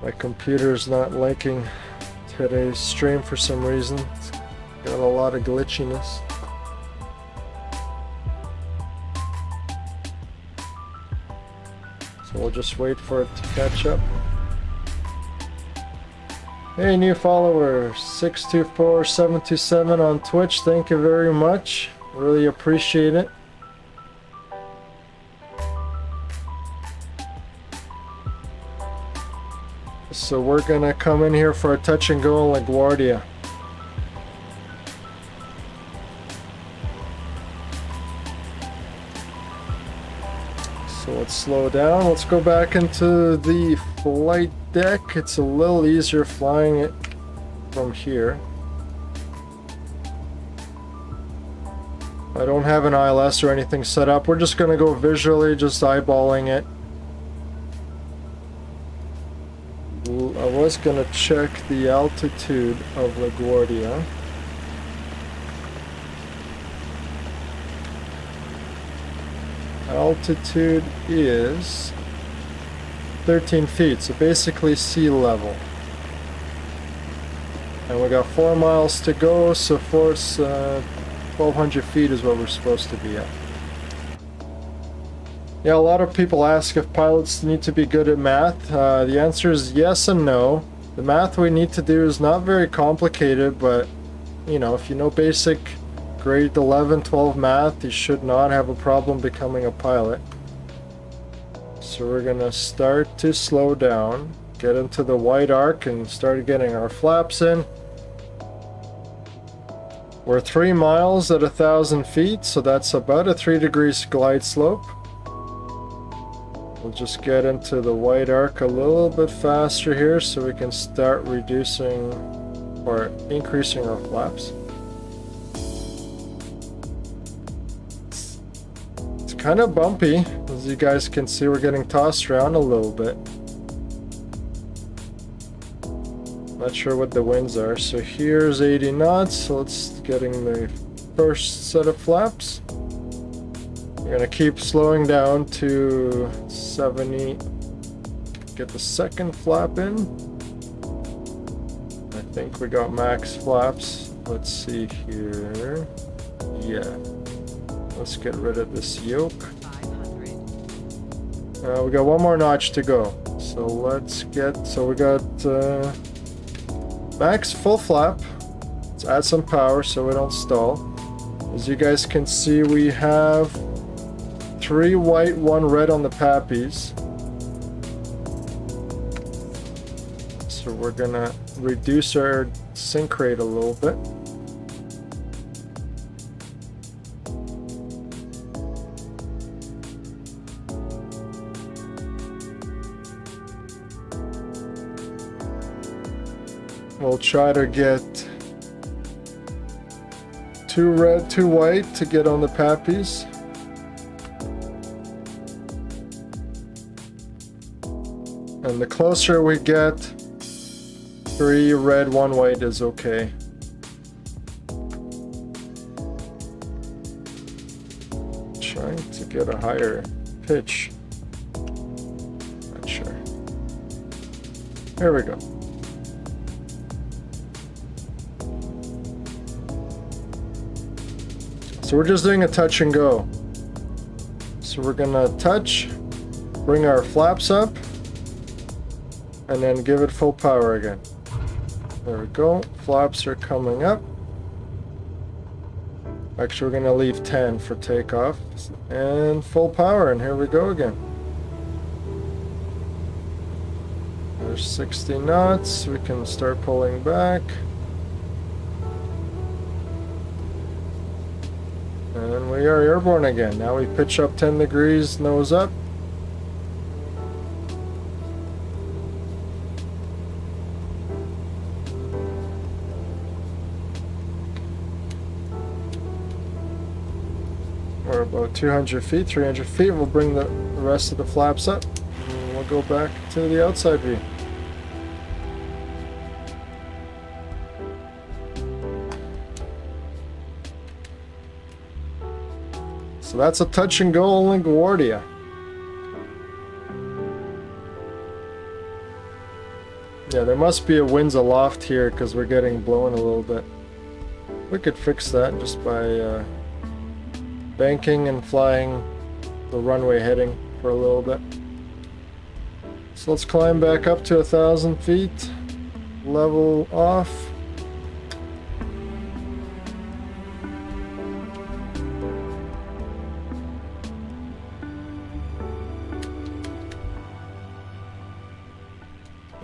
my computer's not liking today's stream for some reason. It's got a lot of glitchiness. So we'll just wait for it to catch up. Hey, new follower, 624727 on Twitch. Thank you very much. Really appreciate it. So we're gonna come in here for a touch and go in LaGuardia. So let's slow down. Let's go back into the flight deck. It's a little easier flying it from here. I don't have an ILS or anything set up. We're just gonna go visually, just eyeballing it. I was gonna check the altitude of LaGuardia. Altitude is 13 feet, so basically sea level. And we got 4 miles to go, so 1,200 feet is what we're supposed to be at. Yeah, a lot of people ask if pilots need to be good at math. The answer is yes and no. The math we need to do is not very complicated, but you know, if you know basic grade 11, 12 math, you should not have a problem becoming a pilot. So we're gonna start to slow down, get into the white arc and start getting our flaps in. We're 3 miles at 1,000 feet, so that's about a 3 degrees glide slope. We'll just get into the white arc a little bit faster here so we can start reducing or increasing our flaps. It's kind of bumpy. As you guys can see, we're getting tossed around a little bit. Not sure what the winds are. So here's 80 knots. So let's getting the first set of flaps. We're gonna keep slowing down to 70. Get the second flap in. I think we got max flaps. Let's see here. Yeah. Let's get rid of this yoke. We got 1 more notch to go. So let's get, so we got max full flap. Let's add some power so we don't stall. As you guys can see, we have 3 white, 1 red on the pappies. So we're gonna reduce our sink rate a little bit. We'll try to get 2 red, 2 white to get on the pappies. And the closer we get, 3 red, 1 white is okay. Trying to get a higher pitch. Not sure. There we go. So we're just doing a touch and go. So we're gonna touch, bring our flaps up, and then give it full power again. There we go. Flaps are coming up. Actually, we're gonna leave 10 for takeoff. And full power, and here we go again. There's 60 knots. We can start pulling back. And we are airborne again. Now we pitch up 10 degrees, nose up. We're about 200 feet, 300 feet. We'll bring the rest of the flaps up. And we'll go back to the outside view. So that's a touch and go in LaGuardia. Yeah, there must be a winds aloft here because we're getting blown a little bit. We could fix that just by banking and flying the runway heading for a little bit. So let's climb back up to 1,000 feet. level off.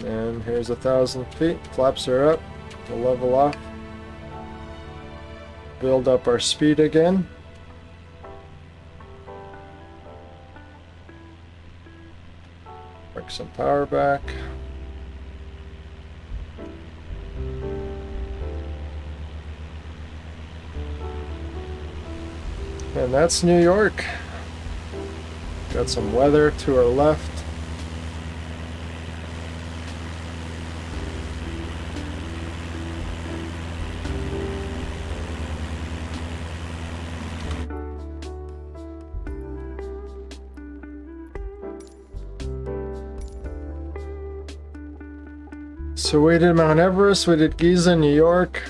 And here's 1,000 feet. Flaps are up. We'll level off. Build up our speed again. Bring some power back. And that's New York. Got some weather to our left. So we did Mount Everest, we did Giza, New York.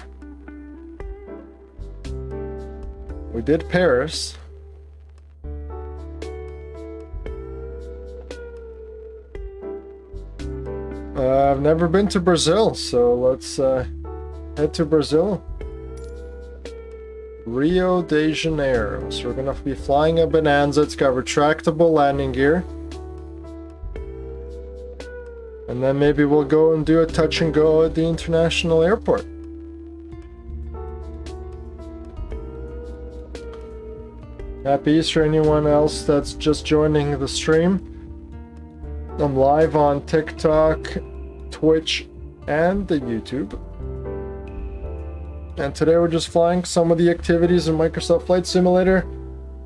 We did Paris. I've never been to Brazil, so let's head to Brazil. Rio de Janeiro. So we're gonna be flying a Bonanza. It's got retractable landing gear. And then maybe we'll go and do a touch and go at the international airport. Happy Easter, anyone else that's just joining the stream. I'm live on TikTok, Twitch, and the YouTube. And today we're just flying some of the activities in Microsoft Flight Simulator.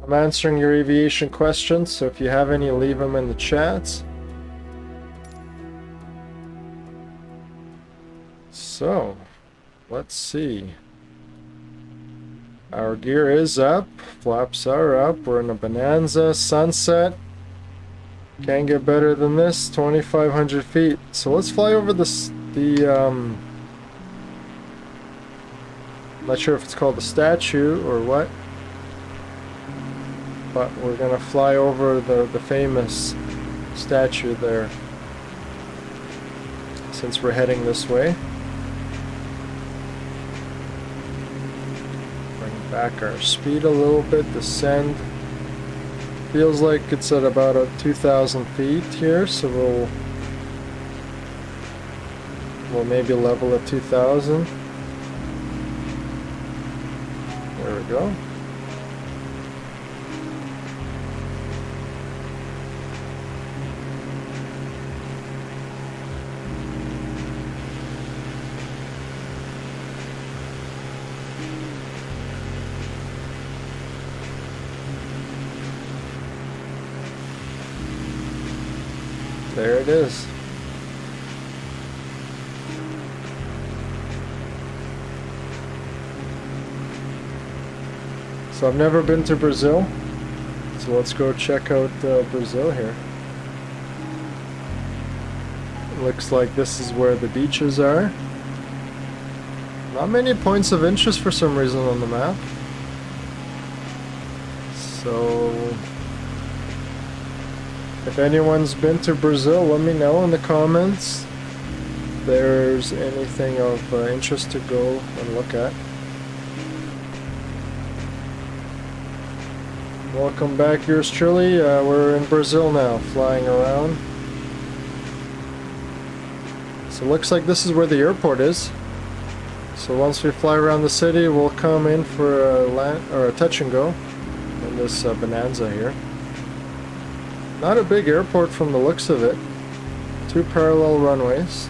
I'm answering your aviation questions, so if you have any, leave them in the chats. So, let's see. Our gear is up, flaps are up, we're in a Bonanza, sunset. Can't get better than this, 2,500 feet. So let's fly over I'm not sure if it's called the statue or what, but we're gonna fly over the famous statue there, since we're heading this way. Back our speed a little bit, descend. Feels like it's at about 2,000 feet here, so we'll maybe level at 2,000. There we go. There it is. So I've never been to Brazil, so let's go check out Brazil here. Looks like this is where the beaches are. Not many points of interest for some reason on the map. So if anyone's been to Brazil, let me know in the comments if there's anything of interest to go and look at. Welcome back, yours truly. We're in Brazil now, flying around. So it looks like this is where the airport is. So once we fly around the city, we'll come in for a touch and go in this Bonanza here. Not a big airport from the looks of it. 2 parallel runways.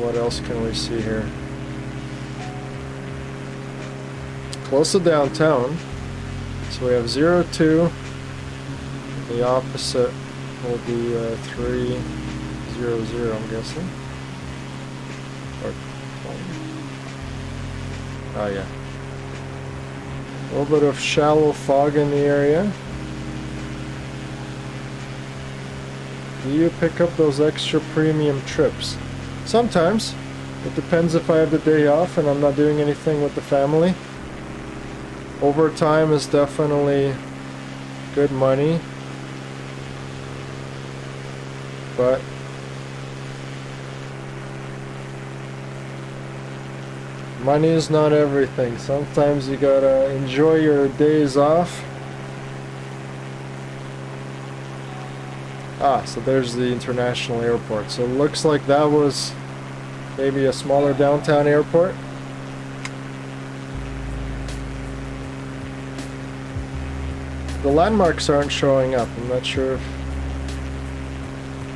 What else can we see here? Close to downtown. So we have 02. The opposite will be 300, I'm guessing. Or, oh yeah. A little bit of shallow fog in the area. Do you pick up those extra premium trips? Sometimes. It depends if I have the day off and I'm not doing anything with the family. Overtime is definitely good money. But money is not everything. Sometimes you gotta enjoy your days off. Ah, so there's the international airport. So it looks like that was maybe a smaller downtown airport. The landmarks aren't showing up. I'm not sure if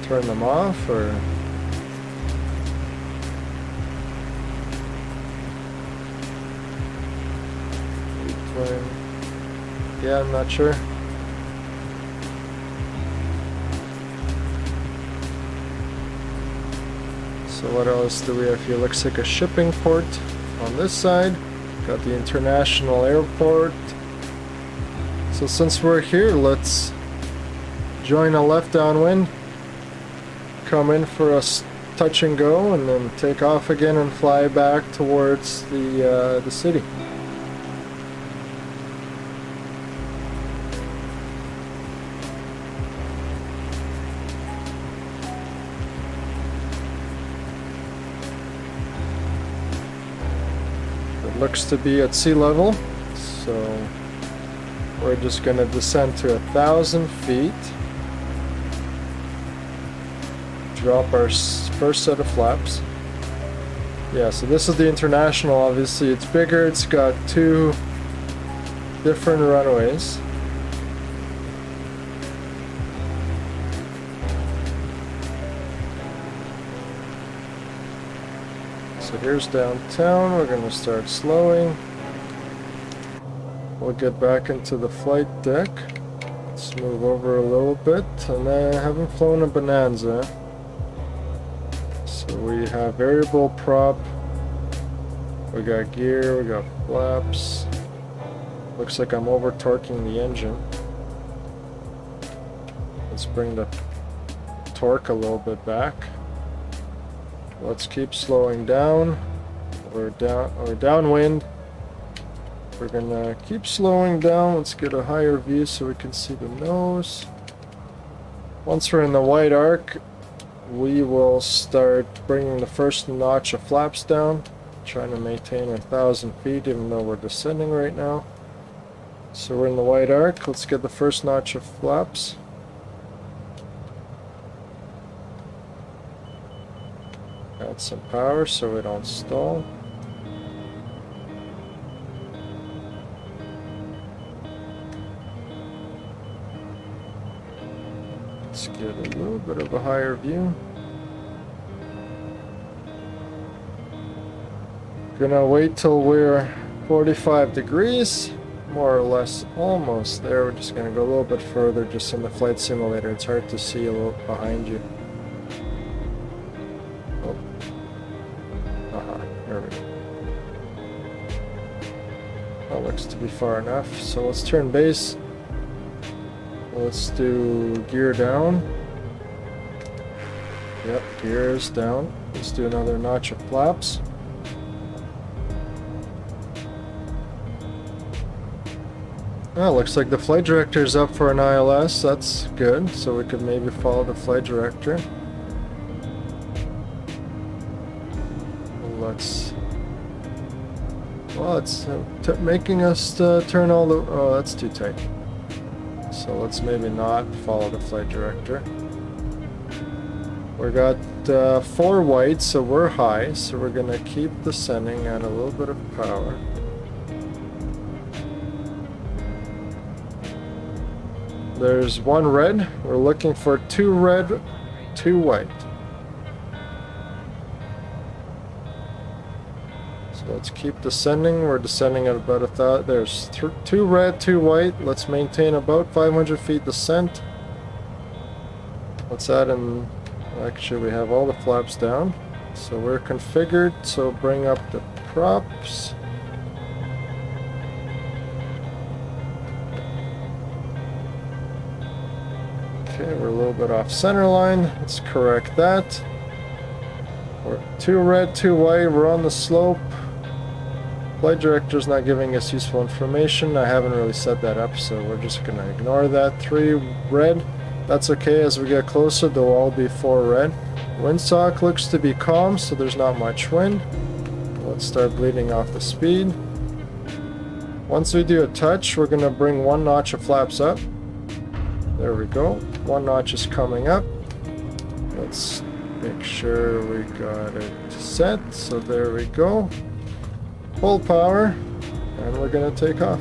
turn them off or... Yeah, I'm not sure. So what else do we have here? Looks like a shipping port on this side. Got the international airport. So since we're here, let's join a left downwind. Come in for a touch and go, and then take off again and fly back towards the city. Looks to be at sea level, so we're just going to descend to 1,000 feet, drop our first set of flaps. Yeah, so this is the international. Obviously it's bigger, it's got 2 different runways. So here's downtown. We're going to start slowing. We'll get back into the flight deck. Let's move over a little bit. And I haven't flown a Bonanza. So we have variable prop. We got gear, we got flaps. Looks like I'm over torquing the engine. Let's bring the torque a little bit back. Let's keep slowing down. We're downwind. We're gonna keep slowing down. Let's get a higher view so we can see the nose. Once we're in the white arc, we will start bringing the first notch of flaps down, trying to maintain 1,000 feet even though we're descending right now. So we're in the white arc. Let's get the first notch of flaps. Add some power so we don't stall. Let's get a little bit of a higher view. Gonna wait till we're 45 degrees, more or less almost there. We're just gonna go a little bit further just in the flight simulator. It's hard to see a little behind you. That looks to be far enough. So let's turn base. Let's do gear down. Yep, gear is down. Let's do another notch of flaps. Oh, looks like the flight director is up for an ILS. That's good. So we could maybe follow the flight director. Well, it's making us turn all the... Oh, that's too tight. So let's maybe not follow the flight director. We got 4 white, so we're high. So we're going to keep descending, add a little bit of power. There's 1 red. We're looking for 2 red, 2 white. Let's keep descending. We're descending at about 1,000. There's 2 red, 2 white. Let's maintain about 500 feet descent. Let's add in... Actually, we have all the flaps down. So we're configured. So bring up the props. Okay, we're a little bit off center line. Let's correct that. We're 2 red, 2 white. We're on the slope. Flight director's not giving us useful information. I haven't really set that up, so we're just gonna ignore that. 3 red. That's okay. As we get closer, they'll all be 4 red. Windsock looks to be calm, so there's not much wind. let's start bleeding off the speed. Once we do a touch, we're going to bring 1 notch of flaps up. There we go. 1 notch is coming up. Let's make sure we got it set. So there we go. Full power, and we're going to take off.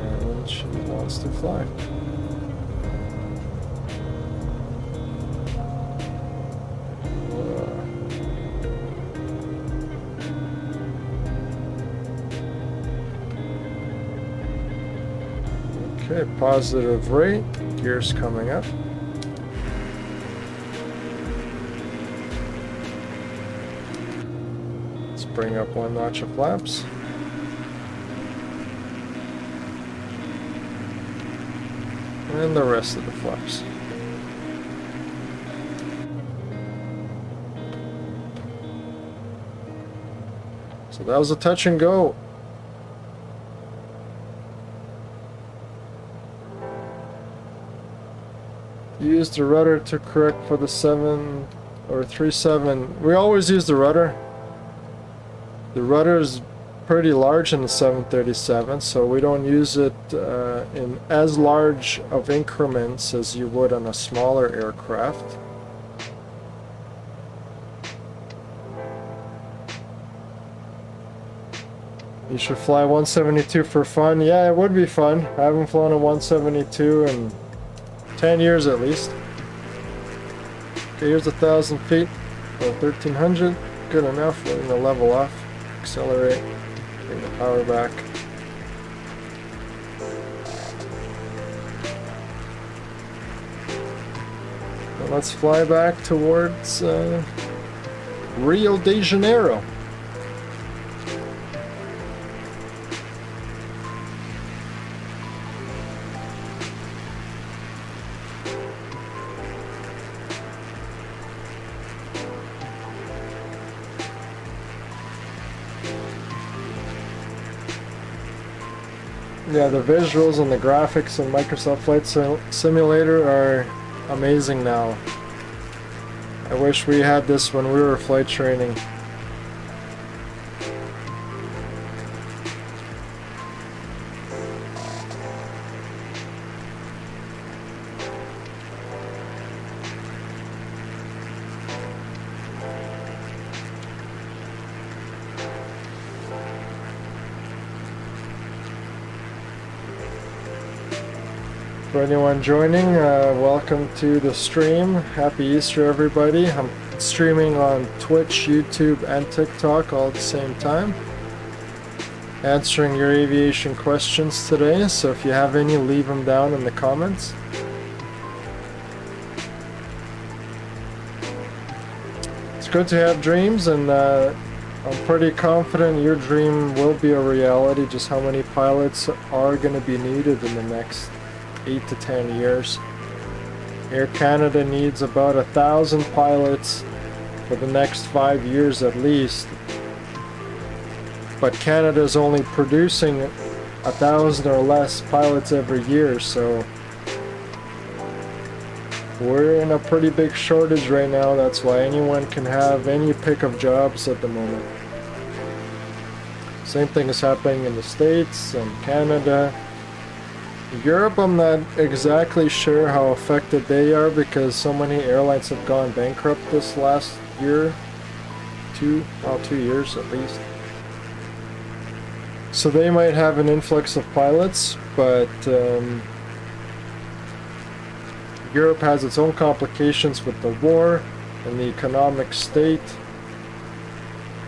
And she wants to fly. Okay, positive rate, gears coming up. Let's bring up 1 notch of flaps. And the rest of the flaps. So that was a touch and go. Use the rudder to correct for the 7 or 3.7. We always use the rudder. The rudder is pretty large in the 737, so we don't use it in as large of increments as you would on a smaller aircraft. You should fly 172 for fun. Yeah, it would be fun. I haven't flown a 172 in 10 years at least. Okay, here's 1,000 feet, or 1,300. Good enough. We're going to level off, accelerate, bring the power back. And let's fly back towards Rio de Janeiro. Yeah, the visuals and the graphics in Microsoft Flight Simulator are amazing now. I wish we had this when we were flight training. For anyone joining, welcome to the stream. Happy Easter, everybody. I'm streaming on Twitch, YouTube, and TikTok all at the same time. Answering your aviation questions today, so if you have any, leave them down in the comments. It's good to have dreams, and I'm pretty confident your dream will be a reality. Just how many pilots are going to be needed in the next 8 to 10 years. Air Canada needs about 1,000 pilots for the next 5 years at least. But Canada is only producing 1,000 or less pilots every year, so we're in a pretty big shortage right now. That's why anyone can have any pick of jobs at the moment. Same thing is happening in the States and Canada. Europe, I'm not exactly sure how affected they are because so many airlines have gone bankrupt this last year. 2 years at least. So they might have an influx of pilots, but Europe has its own complications with the war and the economic state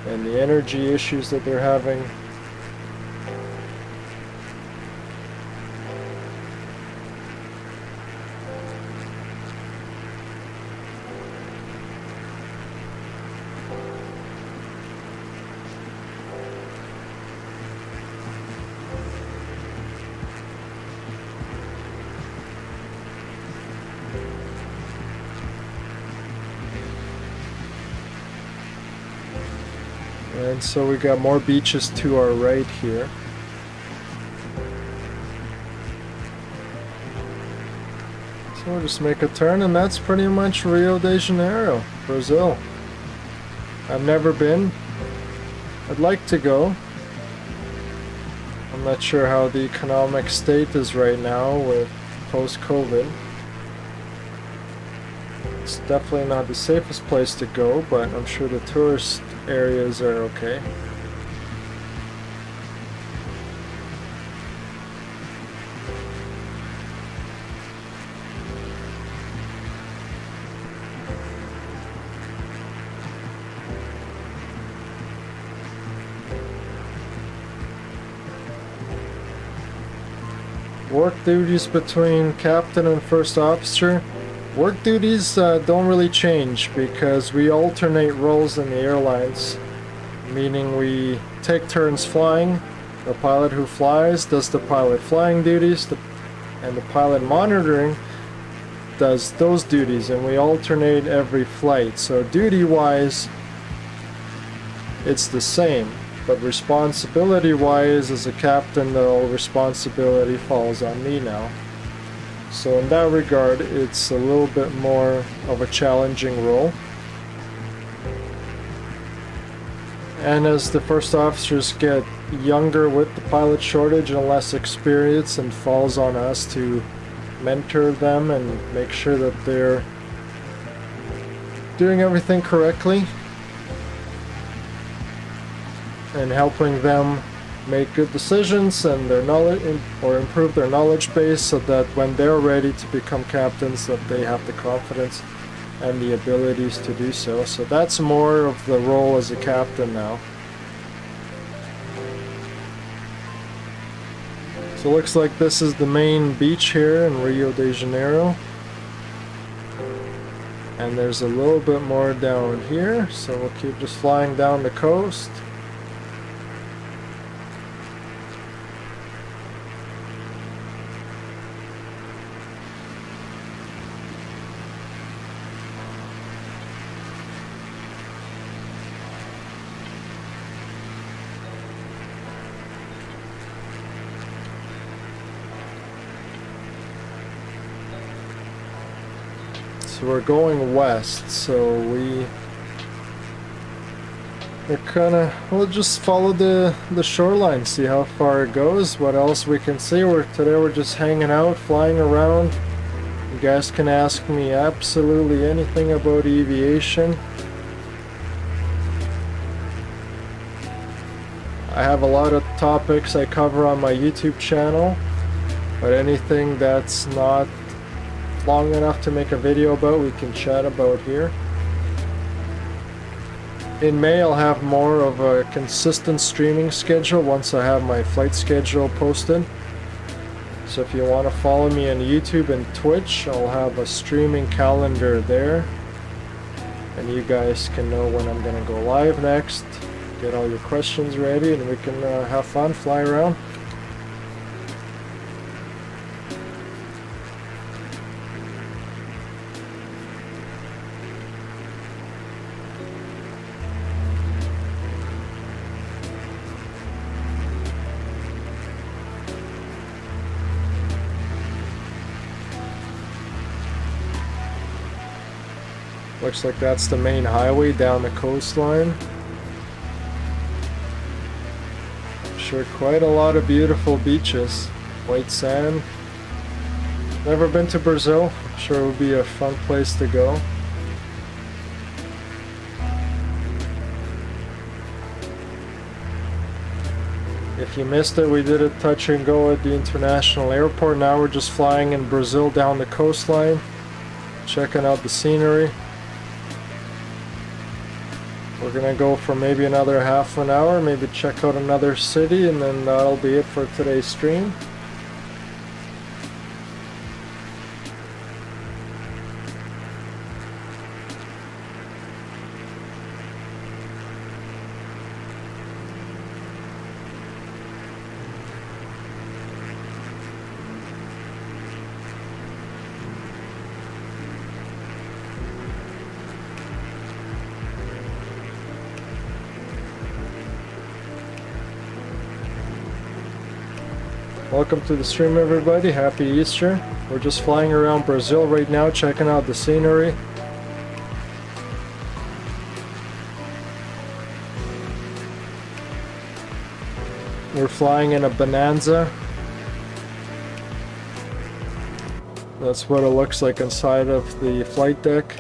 and the energy issues that they're having. And so we got more beaches to our right here. So we'll just make a turn, and that's pretty much Rio de Janeiro, Brazil. I've never been. I'd like to go. I'm not sure how the economic state is right now with post-COVID. It's definitely not the safest place to go, but I'm sure the tourist areas are okay. Work duties between captain and first officer. Work duties don't really change because we alternate roles in the airlines, meaning we take turns flying. The pilot who flies does the pilot flying duties, and the pilot monitoring does those duties, and we alternate every flight. So duty-wise, it's the same. But responsibility-wise, as a captain, the whole responsibility falls on me now. So in that regard, it's a little bit more of a challenging role. And as the first officers get younger with the pilot shortage and less experience, and falls on us to mentor them and make sure that they're doing everything correctly, and helping them make good decisions and their knowledge, or improve their knowledge base, so that when they're ready to become captains, that they have the confidence and the abilities to do so. So that's more of the role as a captain now. So it looks like this is the main beach here in Rio de Janeiro. And there's a little bit more down here, so we'll keep just flying down the coast. So we're going west, so we'll just follow the shoreline, see how far it goes, what else we can see. Today we're just hanging out, flying around. You guys can ask me absolutely anything about aviation. I have a lot of topics I cover on my YouTube channel, but anything that's not long enough to make a video about, we can chat about here. In May, I'll have more of a consistent streaming schedule once I have my flight schedule posted. So if you want to follow me on YouTube and Twitch, I'll have a streaming calendar there, and you guys can know when I'm gonna go live next. Get all your questions ready, and we can have fun, fly around. Looks like that's the main highway down the coastline. Sure, quite a lot of beautiful beaches. White sand. Never been to Brazil. Sure, it would be a fun place to go. If you missed it, we did a touch and go at the international airport. Now we're just flying in Brazil down the coastline, checking out the scenery. We're gonna go for maybe another half an hour, maybe check out another city, and then that'll be it for today's stream. Welcome to the stream, everybody. Happy Easter. We're just flying around Brazil right now, checking out the scenery. We're flying in a Bonanza. That's what it looks like inside of the flight deck.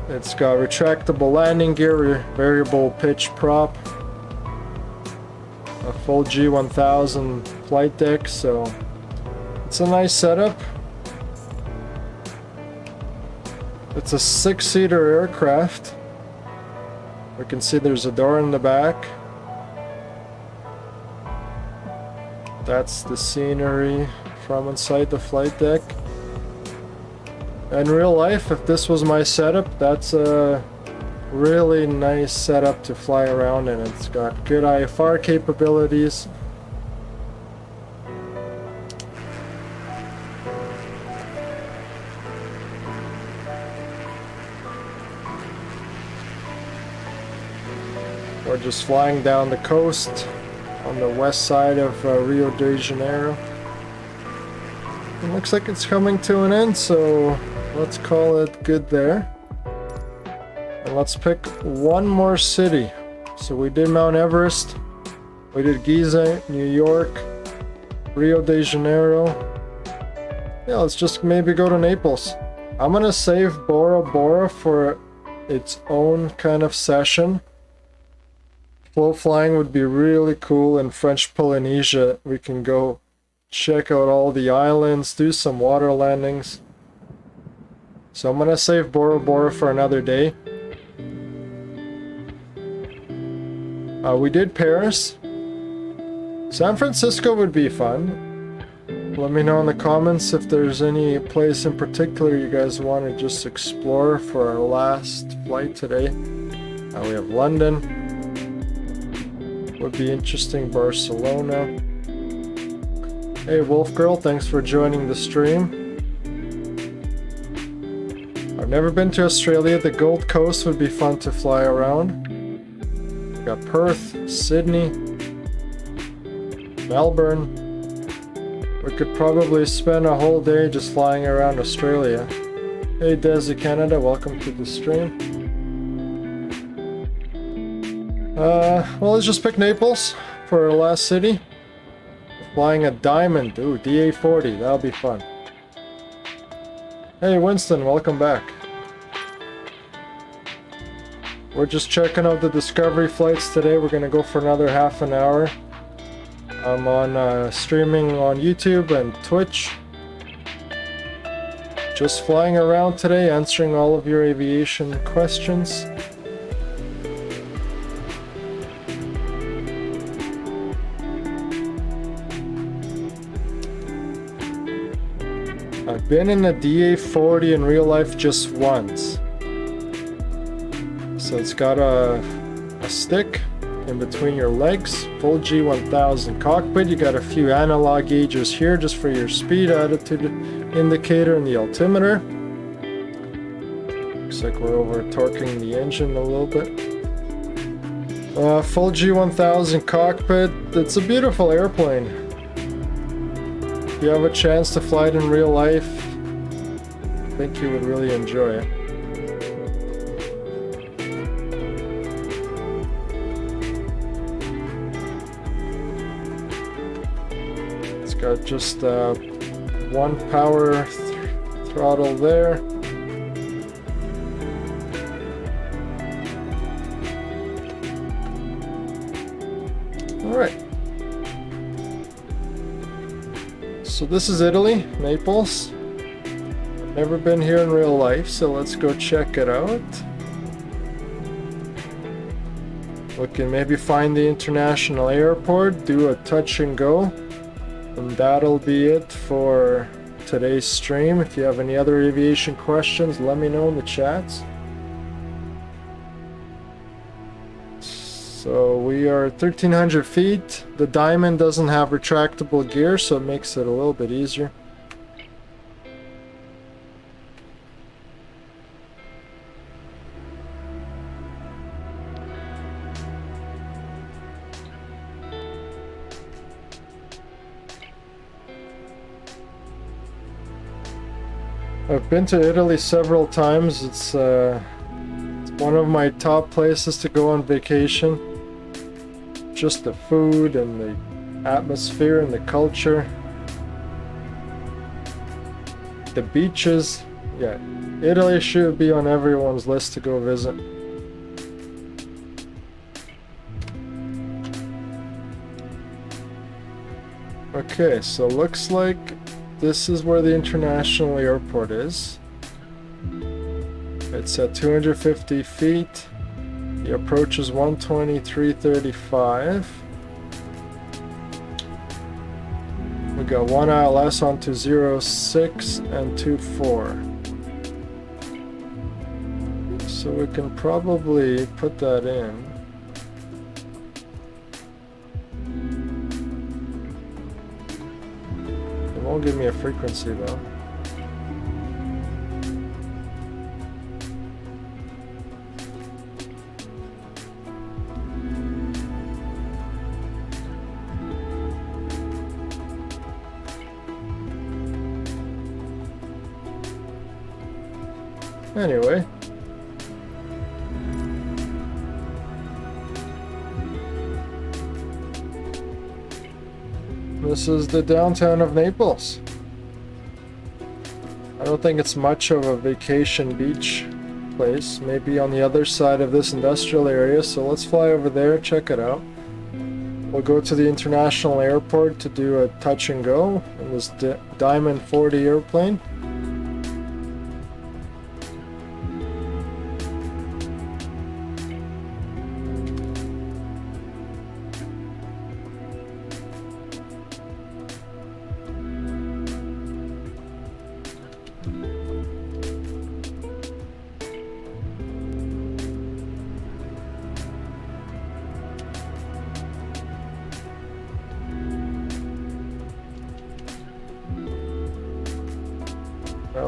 It's got retractable landing gear, variable pitch prop, a full G1000 flight deck, so it's a nice setup. It's a 6-seater aircraft. We can see there's a door in the back. That's the scenery from inside the flight deck. In real life, if this was my setup, that's a really nice setup to fly around in. It's got good IFR capabilities. We're just flying down the coast on the west side of Rio de Janeiro. It looks like it's coming to an end, so let's call it good there. And let's pick one more city. So we did Mount Everest, we did Giza, New York, Rio de Janeiro. Yeah, let's just maybe go to Naples. I'm gonna save Bora Bora for its own kind of session. Flow flying would be really cool in French Polynesia. We can go check out all the islands, do some water landings. So I'm gonna save Bora Bora for another day. We did Paris. San Francisco would be fun. Let me know in the comments if there's any place in particular you guys want to just explore for our last flight today. We have London. Would be interesting. Barcelona. Hey Wolf Girl, thanks for joining the stream. I've never been to Australia. The Gold Coast would be fun to fly around. We got Perth, Sydney, Melbourne. We could probably spend a whole day just flying around Australia. Hey Desi Canada, welcome to the stream. Well, let's just pick Naples for our last city. Flying a Diamond. Ooh, DA40. That'll be fun. Hey, Winston. Welcome back. We're just checking out the Discovery flights today. We're going to go for another half an hour. I'm on streaming on YouTube and Twitch. Just flying around today, answering all of your aviation questions. I've been in a DA40 in real life just once. So it's got a stick in between your legs, full G1000 cockpit. You got a few analog gauges here just for your speed, attitude indicator, and the altimeter. Looks like we're over torquing the engine a little bit. Full G1000 cockpit. It's a beautiful airplane. If you have a chance to fly it in real life, I think you would really enjoy it. It's got just one power throttle there. All right. So this is Italy, Naples. Never been here in real life, so let's go check it out. We can maybe find the international airport, do a touch and go, and that'll be it for today's stream. If you have any other aviation questions, let me know in the chats. So we are 1,300 feet. The Diamond doesn't have retractable gear, so it makes it a little bit easier. I've been to Italy several times. It's one of my top places to go on vacation. Just the food and the atmosphere and the culture. The beaches. Yeah, Italy should be on everyone's list to go visit. Okay, so looks like this is where the international airport is. It's at 250 feet. The approach is 123.35. We got one ILS onto 06 and 24. So we can probably put that in. It won't give me a frequency though. Anyway, this is the downtown of Naples. I don't think it's much of a vacation beach place. Maybe on the other side of this industrial area, so let's fly over there, check it out. We'll go to the international airport to do a touch and go in this Diamond 40 airplane.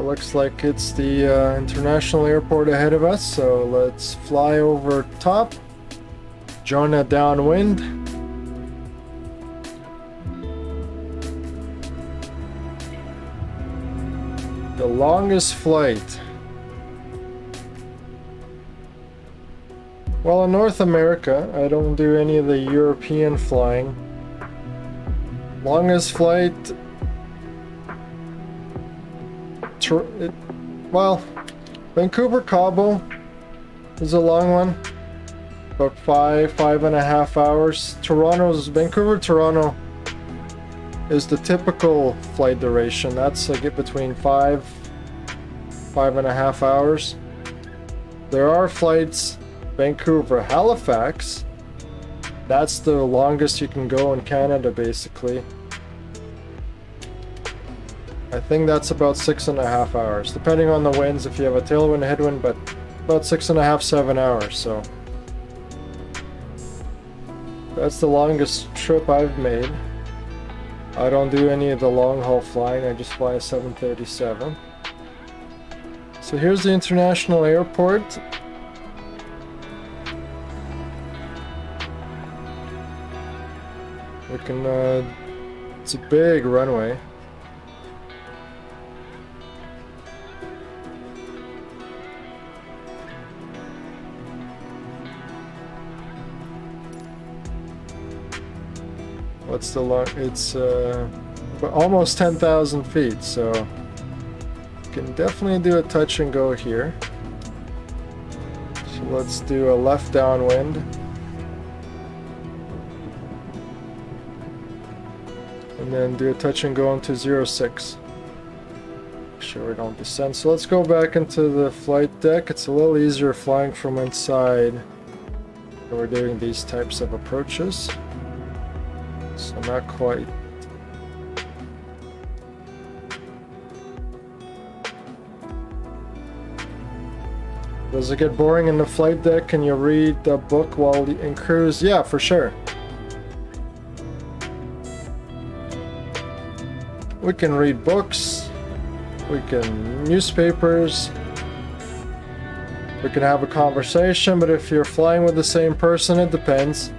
Looks like it's the international airport ahead of us, so let's fly over top, join a downwind. The longest flight. Well, in North America, I don't do any of the European flying. Longest flight. Well, Vancouver-Cabo is a long one, about 5.5 hours. Vancouver-Toronto is the typical flight duration. That's get between 5.5 hours. There are flights Vancouver-Halifax. That's the longest you can go in Canada, basically. I think that's about 6.5 hours, depending on the winds, if you have a tailwind, headwind, but about 6.5, 7 hours, so. That's the longest trip I've made. I don't do any of the long haul flying, I just fly a 737. So here's the international airport. We can, it's a big runway. What's the long? It's almost 10,000 feet, so you can definitely do a touch and go here. So let's do a left downwind. And then do a touch and go into 06. Make sure we don't descend. So let's go back into the flight deck. It's a little easier flying from inside when we're doing these types of approaches. So not quite. Does it get boring in the flight deck? Can you read the book while in cruise? Yeah, for sure. We can read books. We can newspapers. We can have a conversation, but if you're flying with the same person, it depends.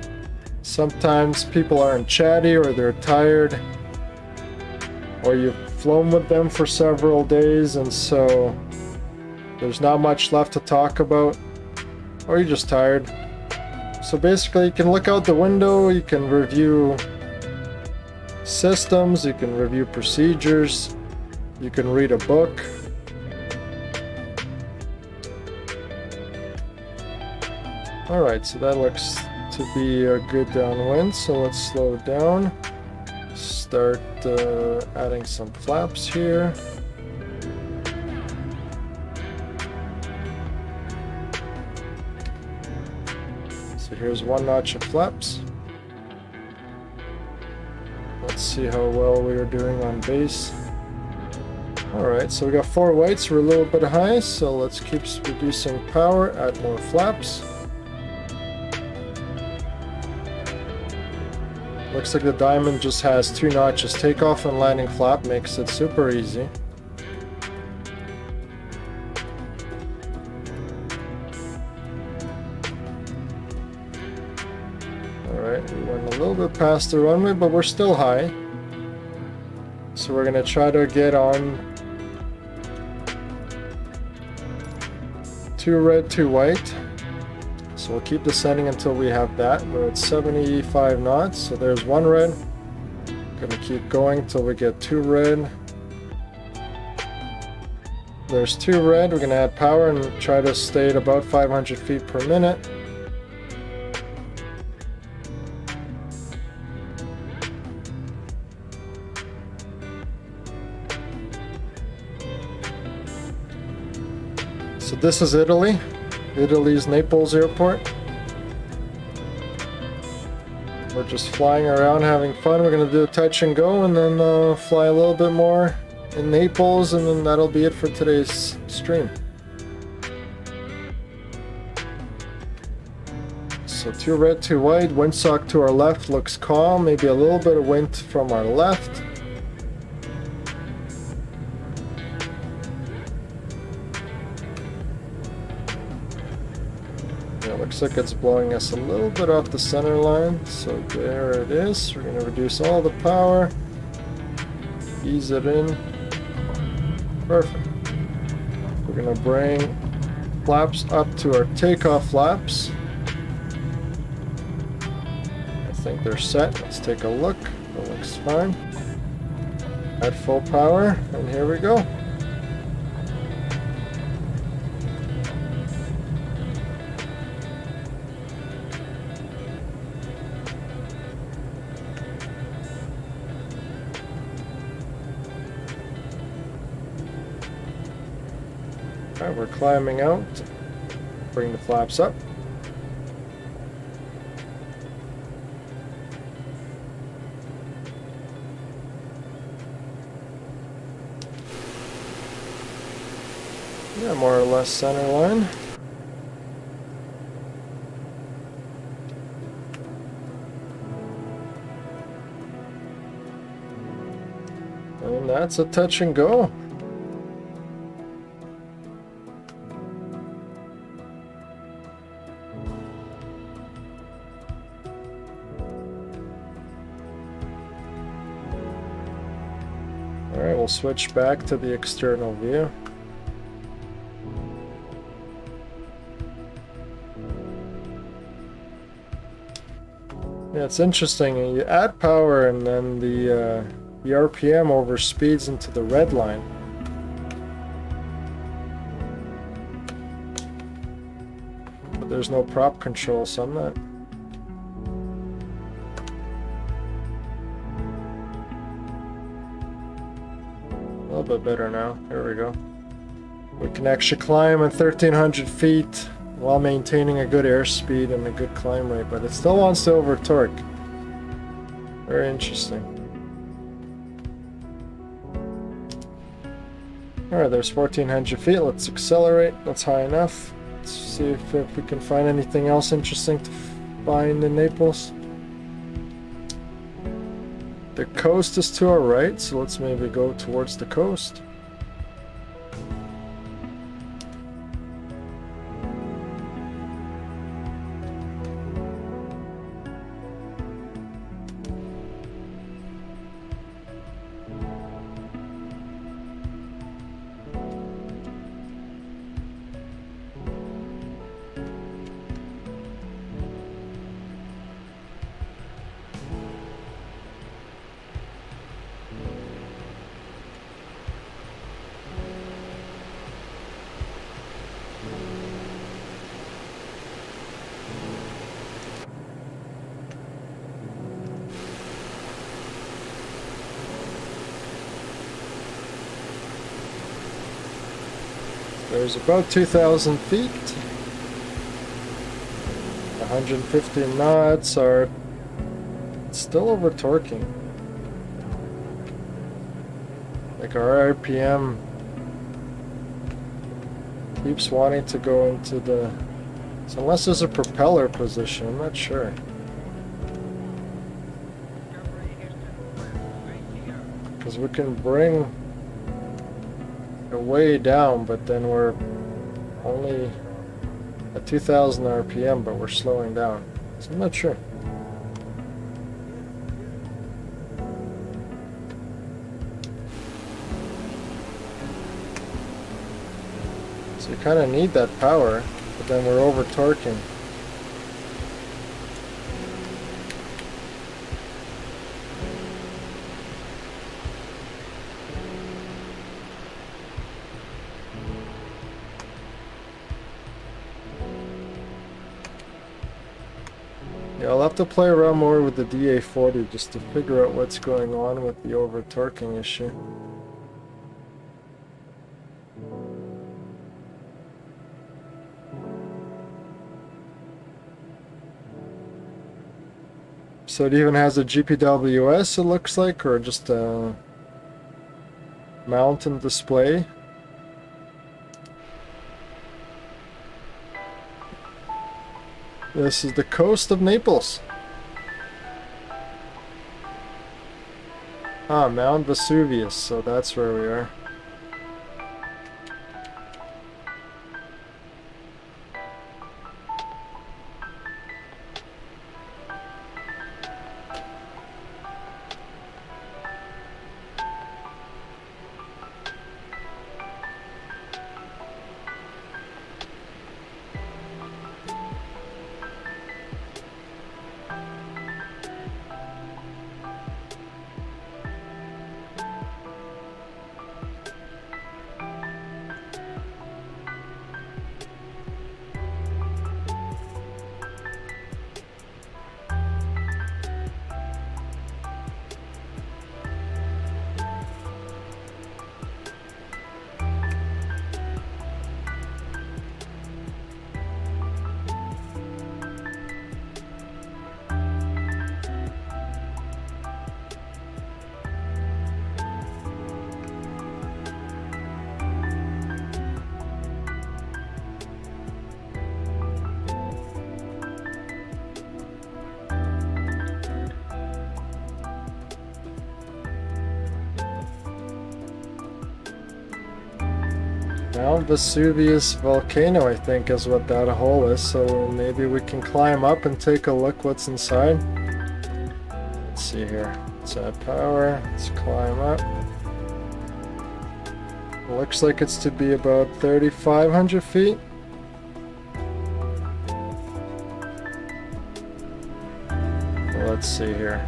Sometimes people aren't chatty, or they're tired, or you flown with them for several days, and so there's not much left to talk about. Or you're just tired. So basically you can look out the window, you can review systems, you can review procedures, you can read a book. Alright, so that looks to be a good downwind, so let's slow down. Start adding some flaps here. So here's one notch of flaps. Let's see how well we are doing on base. Alright, so we got 4 whites, we're a little bit high, so let's keep reducing power, add more flaps. Looks like the diamond just has 2 notches. Takeoff and landing flap makes it super easy. Alright, we went a little bit past the runway, but we're still high. So we're going to try to get on 2 red, 2 white. So we'll keep descending until we have that. We're at 75 knots, so there's 1 red. Gonna keep going until we get 2 red. There's 2 red. We're gonna add power and try to stay at about 500 feet per minute. So this is Italy. Italy's Naples airport. We're just flying around having fun. We're going to do a touch and go and then fly a little bit more in Naples, and then that'll be it for today's stream. So 2 red, 2 white. Windsock to our left looks calm. Maybe a little bit of wind from our left. Looks like it's blowing us a little bit off the center line, so there it is. We're going to reduce all the power, ease it in. Perfect. We're going to bring flaps up to our takeoff flaps. I think they're set. Let's take a look. That looks fine. At full power, and here we go. Alright, we're climbing out. Bring the flaps up. Yeah, more or less center line. And that's a touch and go. Alright, we'll switch back to the external view. Yeah, it's interesting. You add power and then the RPM overspeeds into the red line. But there's no prop control, so I'm not... A little bit better now. There we go. We can actually climb at 1,300 feet while maintaining a good airspeed and a good climb rate, but it still wants to over torque. Very interesting. Alright, there's 1,400 feet. Let's accelerate. That's high enough. Let's see if we can find anything else interesting to find in Naples. The coast is to our right, so let's maybe go towards the coast. There's about 2,000 feet. 150 knots are still over torquing. Like our RPM keeps wanting to go into the... So unless there's a propeller position, I'm not sure. Because we can bring it way down, but then we're only at 2,000 RPM, but we're slowing down. So I'm not sure. So you kind of need that power, but then we're over torquing. Yeah, I'll have to play around more with the DA40 just to figure out what's going on with the over torquing issue. So it even has a GPWS, it looks like, or just a mountain display. This is the coast of Naples. Ah, Mount Vesuvius, so that's where we are. Mount Vesuvius volcano, I think, is what that hole is, so maybe we can climb up and take a look what's inside. Let's see here. Let's add power. Let's climb up. Looks like it's to be about 3,500 feet. Let's see here.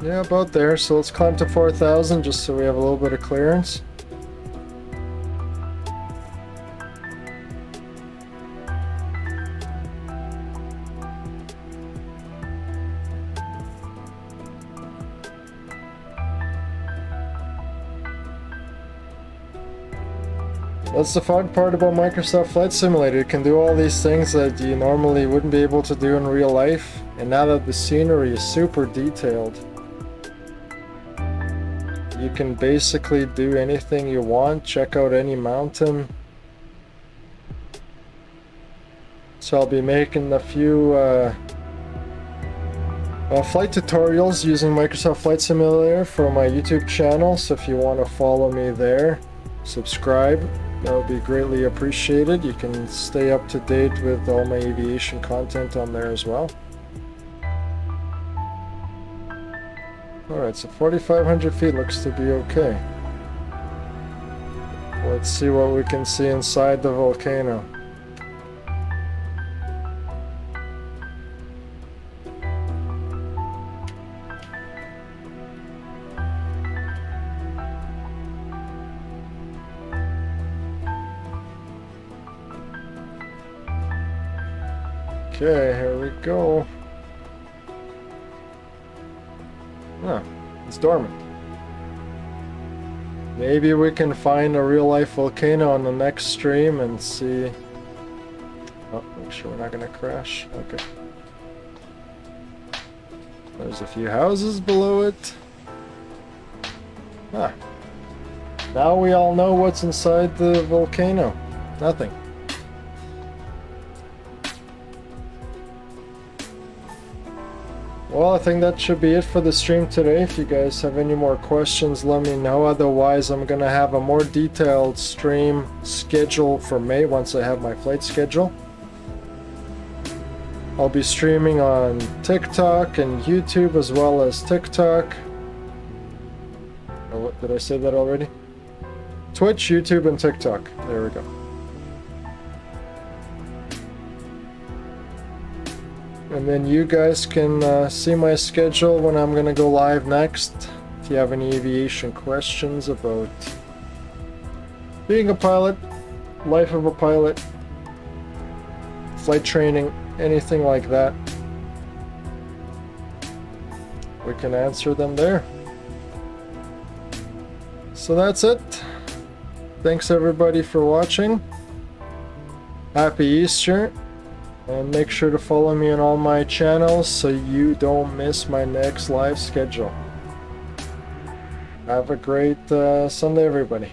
Yeah, about there. So let's climb to 4,000 just so we have a little bit of clearance. That's the fun part about Microsoft Flight Simulator. It can do all these things that you normally wouldn't be able to do in real life. And now that the scenery is super detailed, you can basically do anything you want, check out any mountain. So I'll be making a few flight tutorials using Microsoft Flight Simulator for my YouTube channel. So if you want to follow me there, subscribe. That would be greatly appreciated. You can stay up to date with all my aviation content on there as well. Alright, so 4,500 feet looks to be okay. Let's see what we can see inside the volcano. Okay, here we go. Ah, it's dormant. Maybe we can find a real life volcano on the next stream and see. Oh, make sure we're not gonna crash. Okay. There's a few houses below it. Ah. Now we all know what's inside the volcano. Nothing. Well, I think that should be it for the stream today. If you guys have any more questions, let me know. Otherwise, I'm gonna have a more detailed stream schedule for May once I have my flight schedule. I'll be streaming on TikTok and YouTube as well as TikTok. Oh, what, did I say that already? Twitch, YouTube, and TikTok. There we go. And then you guys can see my schedule when I'm gonna go live next. If you have any aviation questions about being a pilot, life of a pilot, flight training, anything like that, we can answer them there. So that's it. Thanks everybody for watching. Happy Easter. And make sure to follow me on all my channels so you don't miss my next live schedule. Have a great Sunday, everybody.